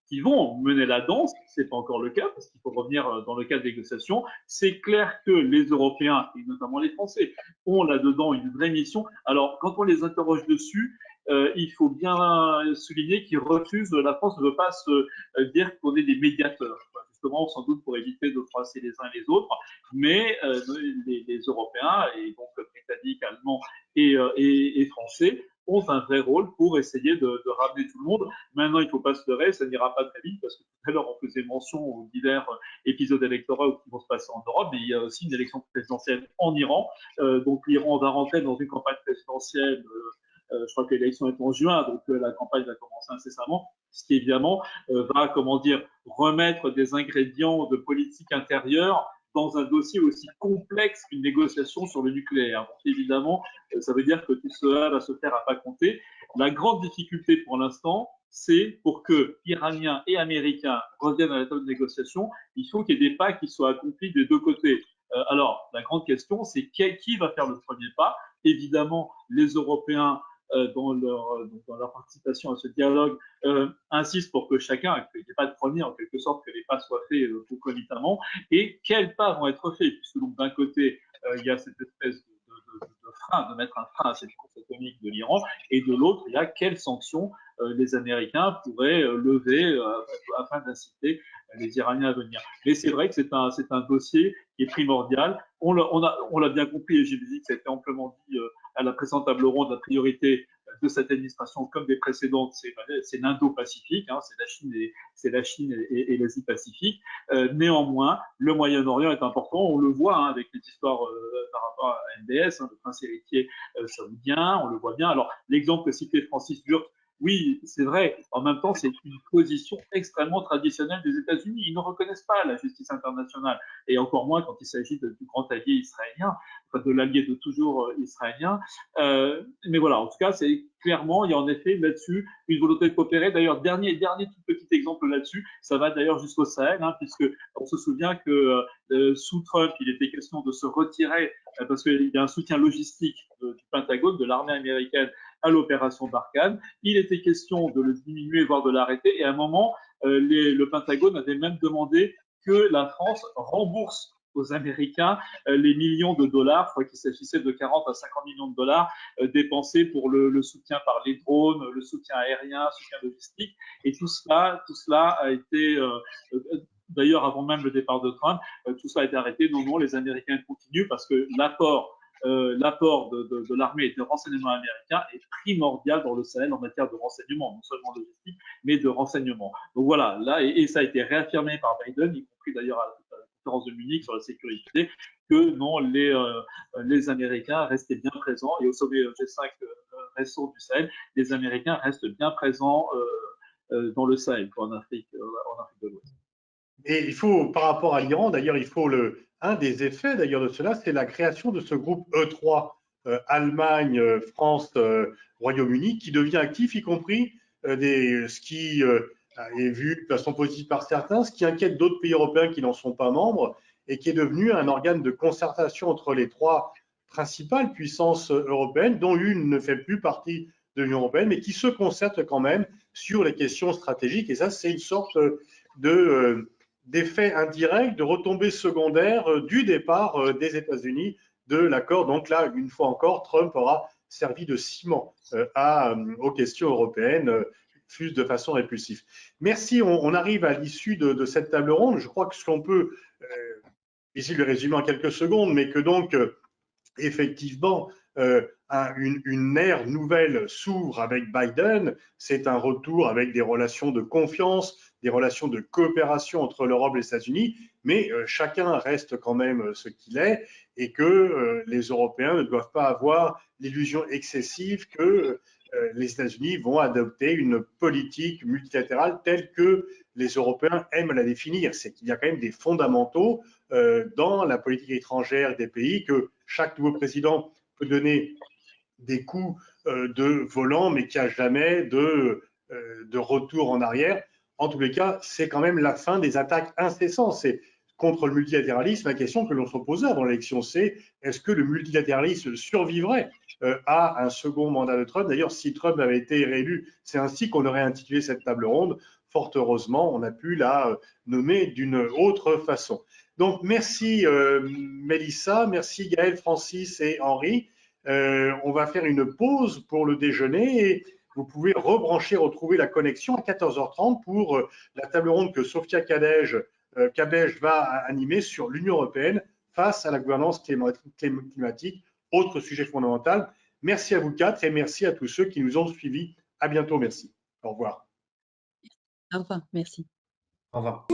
qui vont mener la danse. C'est pas encore le cas parce qu'il faut revenir dans le cadre des négociations. C'est clair que les Européens et notamment les Français ont là-dedans une vraie mission. Alors quand on les interroge dessus, il faut bien souligner qu'ils refusent. La France ne veut pas se dire qu'on est des médiateurs. Justement, sans doute pour éviter de froisser les uns et les autres, mais les Européens, et donc Britanniques, Allemands et Français, ont un vrai rôle pour essayer de ramener tout le monde. Maintenant, il ne faut pas se leurrer, ça n'ira pas très vite, parce que tout à l'heure, on faisait mention aux divers épisodes électoraux qui vont se passer en Europe, mais il y a aussi une élection présidentielle en Iran. Donc, l'Iran va rentrer dans une campagne présidentielle je crois que l'élection est en juin, donc la campagne va commencer incessamment, ce qui évidemment va, comment dire, remettre des ingrédients de politique intérieure dans un dossier aussi complexe qu'une négociation sur le nucléaire. Donc évidemment, ça veut dire que tout cela va se faire à pas compter. La grande difficulté pour l'instant, c'est pour que Iraniens et Américains reviennent à la table de négociation, il faut qu'il y ait des pas qui soient accomplis des deux côtés. Alors, la grande question, c'est qui va faire le premier pas? Évidemment, les Européens dans leur participation à ce dialogue, insiste pour que chacun, qu'il n'y ait pas de premier, en quelque sorte, que les pas soient faits concomitamment, et quels pas vont être faits, puisque donc d'un côté, il y a cette espèce de frein, de mettre un frein à cette course atomique de l'Iran, et de l'autre, il y a quelles sanctions les Américains pourraient lever afin d'inciter les Iraniens à venir. Mais c'est vrai que c'est un dossier qui est primordial. On l'a bien compris, et j'ai dit que ça a été amplement dit à la présente table ronde, la priorité de cette administration comme des précédentes, c'est l'Indo-Pacifique, hein, c'est la Chine et l'Asie-Pacifique. Néanmoins, le Moyen-Orient est important, on le voit hein, avec les histoires par rapport à MBS, hein, le prince héritier saoudien, on le voit bien. Alors, l'exemple que citait Francis Burke, oui, c'est vrai. En même temps, c'est une position extrêmement traditionnelle des États-Unis. Ils ne reconnaissent pas la justice internationale, et encore moins quand il s'agit du grand allié israélien, enfin de l'allié de toujours israélien. Mais voilà, en tout cas, c'est clairement, il y a en effet là-dessus une volonté de coopérer. D'ailleurs, dernier tout petit exemple là-dessus, ça va d'ailleurs jusqu'au Sahel, hein, puisque on se souvient que sous Trump, il était question de se retirer parce qu'il y a un soutien logistique du Pentagone, de l'armée américaine à l'opération Barkhane. Il était question de le diminuer, voire de l'arrêter. Et à un moment, le Pentagone avait même demandé que la France rembourse aux Américains les millions de dollars, je crois qu'il s'agissait de 40 à 50 millions de dollars dépensés pour le soutien par les drones, le soutien aérien, le soutien logistique. Et tout cela a été, d'ailleurs avant même le départ de Trump, tout cela a été arrêté. Non, les Américains continuent parce que l'apport de l'armée et des renseignements américains est primordial dans le Sahel en matière de renseignement, non seulement logistique, mais de renseignement. Donc voilà, là, et ça a été réaffirmé par Biden, y compris d'ailleurs à la conférence de Munich sur la sécurité, que non, les Américains restaient bien présents, et au sommet G5 récent du Sahel, les Américains restent bien présents dans le Sahel, en Afrique de l'Ouest. Et il faut, par rapport à l'Iran, d'ailleurs, un des effets d'ailleurs de cela, c'est la création de ce groupe E3, Allemagne, France, Royaume-Uni, qui devient actif, y compris ce qui est vu de façon positive par certains, ce qui inquiète d'autres pays européens qui n'en sont pas membres, et qui est devenu un organe de concertation entre les trois principales puissances européennes, dont une ne fait plus partie de l'Union européenne, mais qui se concertent quand même sur les questions stratégiques. Et ça, c'est une sorte d'effet indirect, de retombées secondaires du départ des États-Unis de l'accord. Donc là, une fois encore, Trump aura servi de ciment aux questions européennes, fût de façon répulsive. Merci, on arrive à l'issue de cette table ronde. Je crois que ce qu'on peut, ici le résumer en quelques secondes, mais que donc, effectivement, une ère nouvelle s'ouvre avec Biden. C'est un retour avec des relations de confiance, des relations de coopération entre l'Europe et les États-Unis, mais chacun reste quand même ce qu'il est, et que les Européens ne doivent pas avoir l'illusion excessive que les États-Unis vont adopter une politique multilatérale telle que les Européens aiment la définir. C'est qu'il y a quand même des fondamentaux dans la politique étrangère des pays, que chaque nouveau président peut donner des coups de volant, mais qu'il n'y a jamais de retour en arrière. En tous les cas, c'est quand même la fin des attaques incessantes. C'est contre le multilatéralisme. La question que l'on se posait avant l'élection, c'est est-ce que le multilatéralisme survivrait à un second mandat de Trump? D'ailleurs, si Trump avait été réélu, c'est ainsi qu'on aurait intitulé cette table ronde. Fort heureusement, on a pu la nommer d'une autre façon. Donc, merci Mélissa, merci Gaël, Francis et Henri. On va faire une pause pour le déjeuner et vous pouvez retrouver la connexion à 14h30 pour la table ronde que Sophia Cabej va animer sur l'Union européenne face à la gouvernance climatique, autre sujet fondamental. Merci à vous quatre et merci à tous ceux qui nous ont suivis. À bientôt, merci. Au revoir. Au revoir, merci. Au revoir.